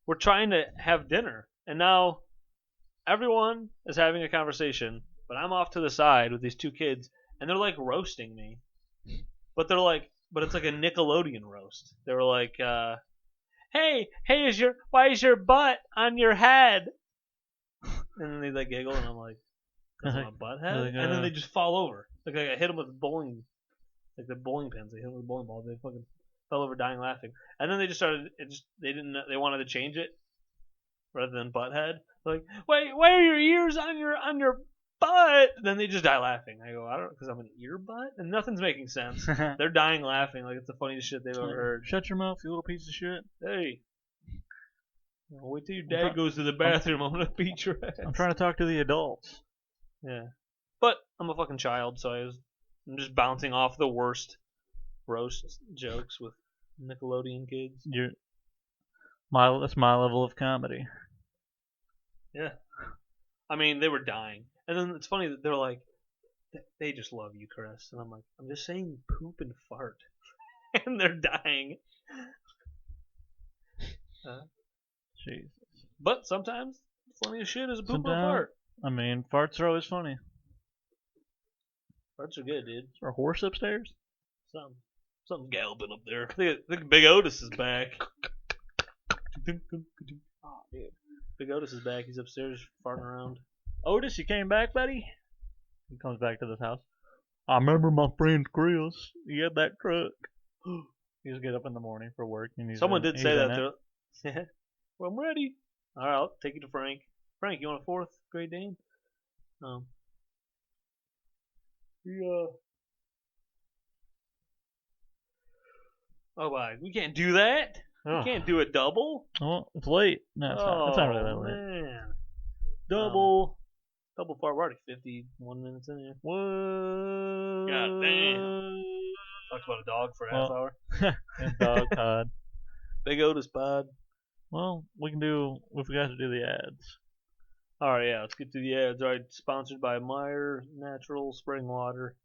we're trying to have dinner, and now everyone is having a conversation, but I'm off to the side with these two kids, and they're like roasting me, but it's like a Nickelodeon roast. They were like, "Hey, why is your butt on your head?" And then they like giggle, and I'm like, "Cause I'm a butthead." Like, And then they just fall over. Like I hit them with bowling, like the bowling pins. They hit them with bowling balls. They fucking fell over, dying laughing. And then they just started. They didn't. They wanted to change it rather than butthead. Like, why are your ears on your butt? Then they just die laughing. I go, I don't know, because I'm an ear butt, and nothing's making sense. They're dying laughing like it's the funniest shit they've ever heard. Shut your mouth, you little piece of shit. Hey, wait till your dad goes to the bathroom. I'm gonna beat your ass. I'm trying to talk to the adults. Yeah, but I'm a fucking child, so I'm just bouncing off the worst roast jokes with Nickelodeon kids. That's my level of comedy. Yeah. I mean, they were dying. And then it's funny that they're like, they just love you, Chris. And I'm like, I'm just saying poop and fart. And they're dying. Jesus. But sometimes, funniest shit is a poop or a Sometimes- fart. I mean, farts are always funny. Farts are good, dude. Is there a horse upstairs? Something's galloping up there. I think Big Otis is back. Oh, dude. Big Otis is back. He's upstairs farting around. Otis, you came back, buddy? He comes back to this house. I remember my friend Chris. He had that truck. He just get up in the morning for work. And Someone did say that. It. They're- Well, I'm ready. All right, I'll take you to Frank. Frank, you want a fourth Great Dane? Yeah. Oh, my. We can't do that. We can't do a double. Oh, it's late. No, it's not. It's not really that late. Man. Double. Double fart. We're already 51 minutes in here. What? God damn. Talked about a dog for a half hour. And dog pod. Big Otis pod. Well, we got to do the ads. Alright, yeah, let's get to the ads. Alright, sponsored by Meyer Natural Spring Water.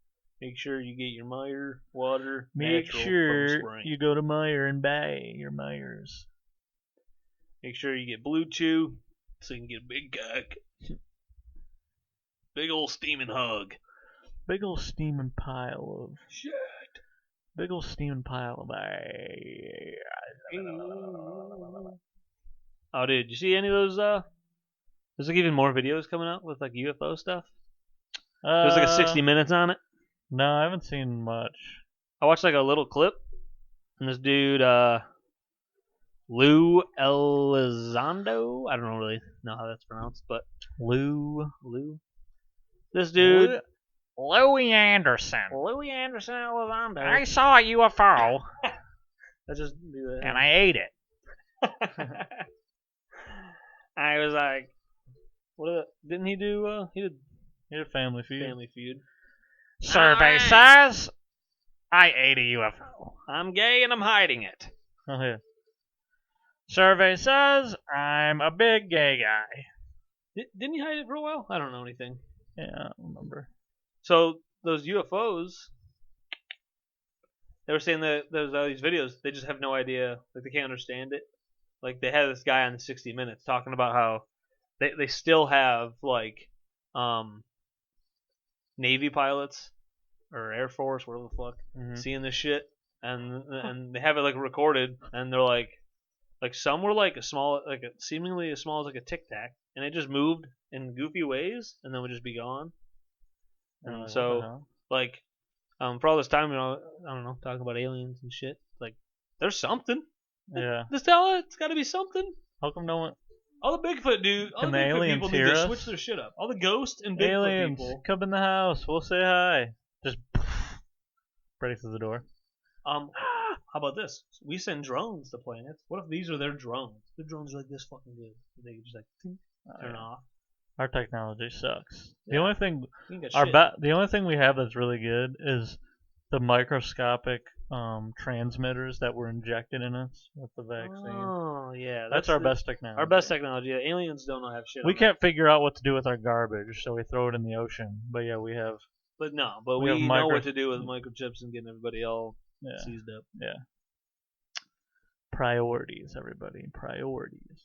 Make sure you get your Meyer water. Make natural sure from spring. you go to Meyer and buy your Meyers. Make sure you get Blue Chew so you can get a big cock. Big old steaming hug. Big ol' steaming pile of. Shit. Big ol' steaming pile of. Oh, dude, you see any of those? There's like even more videos coming out with like UFO stuff. There's like a 60 minutes on it. No, I haven't seen much. I watched like a little clip, and this dude, Lou Elizondo, I don't really know how that's pronounced, but Lou. This dude, Louis Anderson. Louis Anderson Elizondo. I saw a UFO I just do that. and I ate it. I was like, didn't he do? He did He did Family Feud. Family Feud. Survey says I ate a UFO. I'm gay and I'm hiding it. Oh yeah. Survey says I'm a big gay guy. Didn't he hide it for a while? I don't know anything. Yeah, I don't remember. So those UFOs, they were saying that there's all these videos. They just have no idea. Like they can't understand it. Like they had this guy on 60 Minutes talking about how they still have like Navy pilots or Air Force, whatever the fuck, seeing this shit, and they have it like recorded, and they're like some were like seemingly as small as like a Tic Tac, and it just moved in goofy ways, and then would just be gone. And so like for all this time, I don't know, talking about aliens and shit, like there's something. Yeah. Just tell it. It's got to be something. How come no one? All the Bigfoot dude, all Can the the Bigfoot aliens people need hear to us? switch their shit up. All the ghost and Bigfoot Aliens, people. come in the house. We'll say hi. Just breaks through the door. How about this? We send drones to planets. What if these are their drones? Their drones are like this fucking good. They can just like turn off. Our technology sucks. The Yeah. only thing You can get shit. the only thing we have that's really good is the microscopic transmitters that were injected in us with the vaccine. Oh yeah, That's our best technology. Our best technology. Yeah, aliens don't have shit. We on that. can't figure out what to do with our garbage, so we throw it in the ocean. But yeah, we have. But no, We have we know micro- what to do with microchips and getting everybody all Yeah, seized up. yeah. Priorities, everybody. Priorities.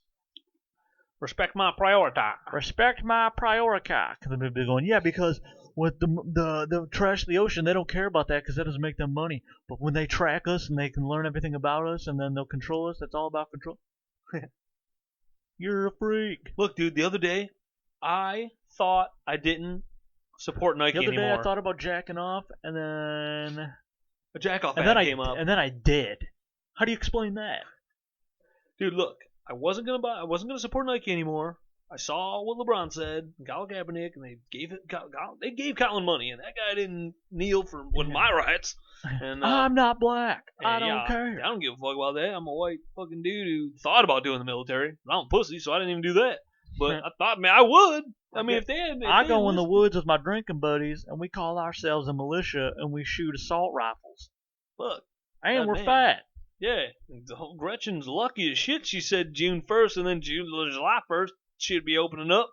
Respect my priority. Respect my priority. Because they're going, yeah, because with the trash of the ocean, they don't care about that because that doesn't make them money. But when they track us and they can learn everything about us and then they'll control us, that's all about control. You're a freak. Look, dude, the other day, I thought I didn't support Nike The other anymore. day I thought about jacking off, and then a jack off and ad then came up. and then I did. How do you explain that? Dude, look, I wasn't gonna support Nike anymore. I saw what LeBron said, Colin Kaepernick, and they gave Colin money, and that guy didn't kneel for my rights. And I'm not black. I don't yeah, care. I don't give a fuck about that. I'm a white fucking dude who thought about doing the military. I'm a pussy, so I didn't even do that. But I thought, man, I would. I mean, if they had, I go in the woods with my drinking buddies, and we call ourselves a militia, and we shoot assault rifles. Look, And we're man. fat. Yeah, the whole Gretchen's lucky as shit. She said June 1st, and then July 1st she'd be opening up.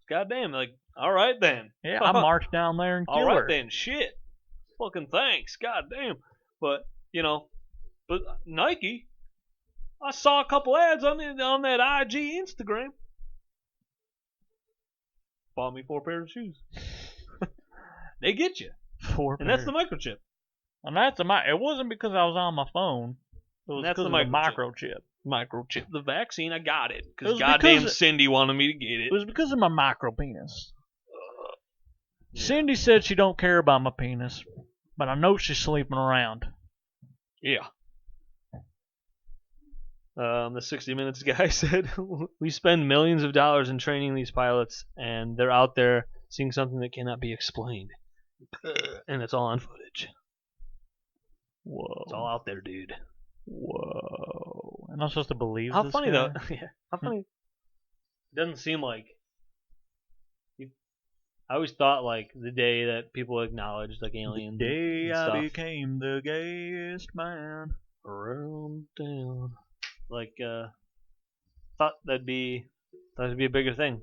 Goddamn, like, all right then. Yeah, I marched down there and killed all right her. then, shit. Fucking thanks, goddamn. But but Nike, I saw a couple ads on that IG Instagram. Bought me 4 pairs of shoes. They get you, and that's the microchip. And that's it wasn't because I was on my phone. It was That's because the of the microchip. Microchip, the vaccine, I got it It because was goddamn because- Cindy wanted me to get it. It was because of my micro penis. Cindy said she don't care about my penis, but I know she's sleeping around. Yeah. The 60 Minutes guy said, we spend millions of dollars in training these pilots, and they're out there seeing something that cannot be explained. And it's all on footage. Whoa. It's all out there, dude. Whoa. I'm not supposed to believe How this funny, guy? though. Yeah. How funny. It doesn't seem like... I always thought, like, the day that people acknowledged, like, aliens The day and I stuff. became the gayest man. Around town. Like, thought that'd be a bigger thing.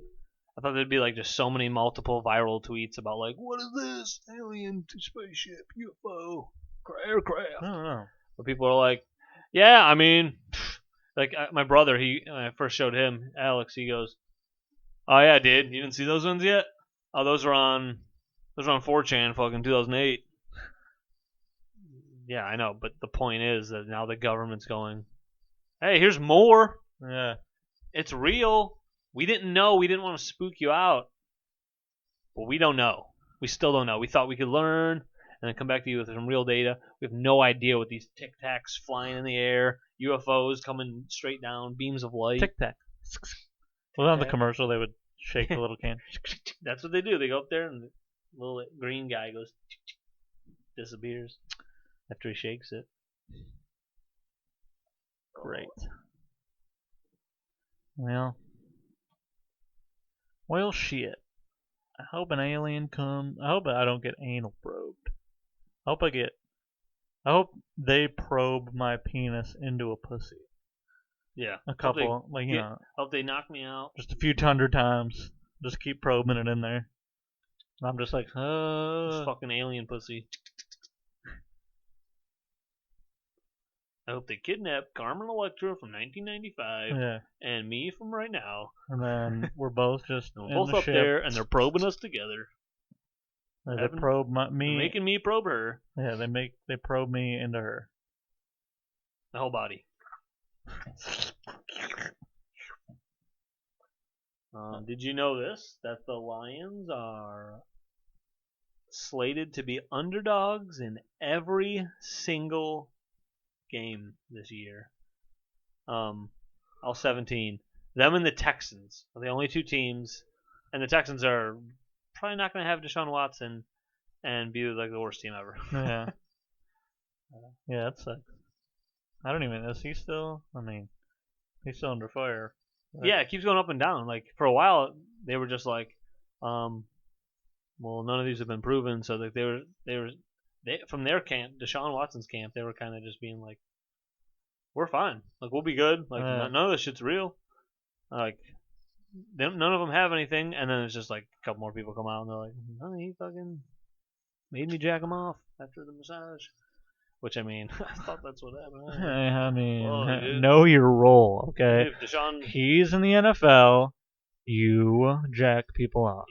I thought there'd be like just so many multiple viral tweets about like, what is this? Alien spaceship, UFO, aircraft. I don't know. But people are like, yeah, I mean, like my brother, when I first showed him, Alex, he goes, oh yeah, dude, you didn't see those ones yet? Oh, those are on 4chan, fucking 2008. Yeah, I know, but the point is that now the government's going, hey, here's more. Yeah. It's real. We didn't know. We didn't want to spook you out. But we don't know. We still don't know. We thought we could learn and then come back to you with some real data. We have no idea what these Tic Tacs flying in the air, UFOs coming straight down, beams of light. Tic Tac. Well, on the commercial, they would shake the little can. That's what they do. They go up there and the little green guy goes, disappears after he shakes it. Great. Well, shit. I hope an alien comes. I hope I don't get anal probed. I hope they probe my penis into a pussy. Yeah. A couple, Hope they knock me out. just a few hundred times. Just keep probing it in there. And I'm just like, This fucking alien pussy. I hope they kidnap Carmen Electra from 1995 yeah. and me from right now. And then we're both just And in we're both the up ship. there, and they're probing us together. They probe They're me. making me probe her, Yeah, they probe me into her. the whole body. Did you know this? That the Lions are slated to be underdogs in every single game this year. All 17. Them and the Texans are the only 2 teams, and the Texans are probably not going to have Deshaun Watson and be like the worst team ever. Yeah. Yeah, that sucks. I don't even know. Is he still? I mean, he's still under fire. Yeah, it keeps going up and down. Like for a while, they were just like, well, none of these have been proven, so like they were from their camp, Deshaun Watson's camp, they were kind of just being like, "We're fine. Like we'll be good. Like none of this shit's real. Like none of them have anything." And then it's just like a couple more people come out and they're like, "No, he fucking made me jack him off after the massage." Which I mean, I thought that's what happened. I mean, Well, dude. know your role, okay? If Deshaun He's in the NFL. You jack people off.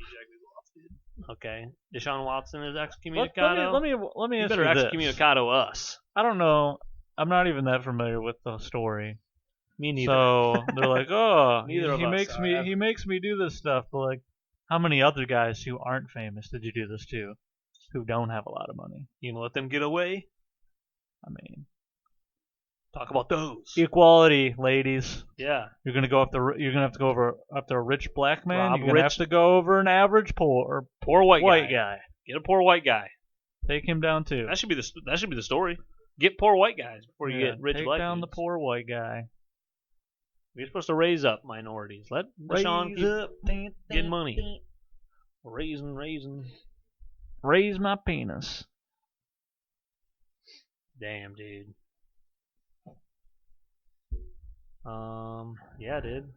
Okay, Deshaun Watson is Let excommunicado. me You ask better you this. excommunicado us. I don't know. I'm not even that familiar with the story. Me neither. So they're like, oh, Neither of he us makes are. me he makes me do this stuff. But like, how many other guys who aren't famous did you do this to? Who don't have a lot of money? You gonna let them get away? I mean, Talk about those. equality, ladies. Yeah. You're gonna have to go over after a rich black man. Rob You're gonna rich- have to go over an average poor Poor white guy. guy. Get a poor white guy. Take him down too. That should be the story. Get poor white guys before you get rich take black down dudes. the poor white guy. We're supposed to raise up minorities. Let Deshaun keep getting money. Raising. Raise my penis. Damn, dude. Yeah, dude.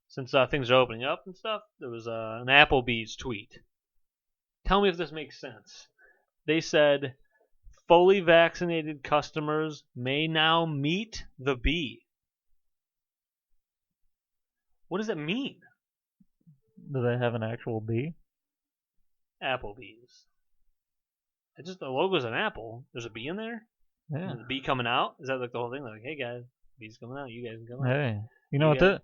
Since things are opening up and stuff, there was an Applebee's tweet. Tell me if this makes sense. They said, fully vaccinated customers may now meet the bee. What does that mean? Do they have an actual bee? Applebee's. The logo's an apple. There's a bee in there? Yeah. And the bee coming out? Is that like the whole thing? Like, hey guys, bee's coming out. You guys can come out. Hey, you know You what guys- that?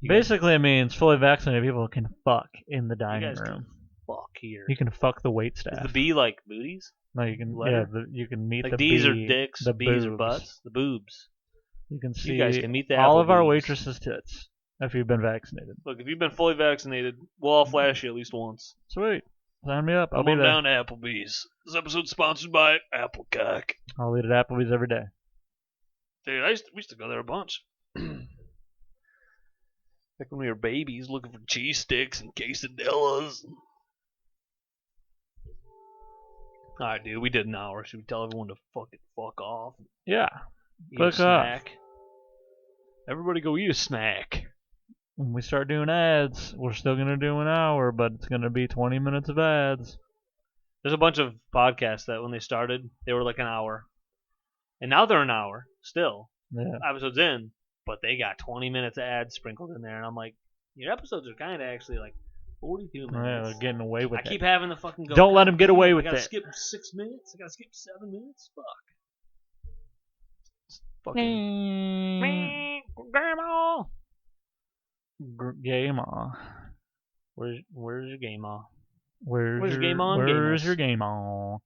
Basically, it means fully vaccinated people can fuck in the dining guys room. Fuck here. You can fuck the wait Is staff. the bee like booties? No, you can. letter? Yeah, you can meet Like the D's bee. are dicks, the B's are boobs. butts, the boobs. You can see guys can meet the all of our Applebee's. waitresses' tits if you've been vaccinated. Look, if you've been fully vaccinated, we'll all flash you at least once. Sweet. Sign me up. I'll Come be on there. down to Applebee's. This episode's sponsored by Applecock. I'll eat at Applebee's every day. Dude, we used to go there a bunch. Back when we were babies looking for cheese sticks and quesadillas. Alright, dude, we did an hour. Should we tell everyone to fuck off? Yeah. Eat a Fuck off. snack? Everybody go eat a snack. When we start doing ads, we're still gonna do an hour, but it's gonna be 20 minutes of ads. There's a bunch of podcasts that when they started, they were like an hour. And now they're an hour, still. Yeah. Episodes in, but they got 20 minutes of ads sprinkled in there. And I'm like, your episodes are kind of actually like 42 Yeah, minutes. they're getting away with I it. keep having to fucking go. Don't let 'em get "God away damn, with I gotta it." skip 6 minutes. I gotta skip 7 minutes. Fuck. It's fucking. Grandma. Game on. Where's your game on? Where's your game on, Where's gamers? your game on?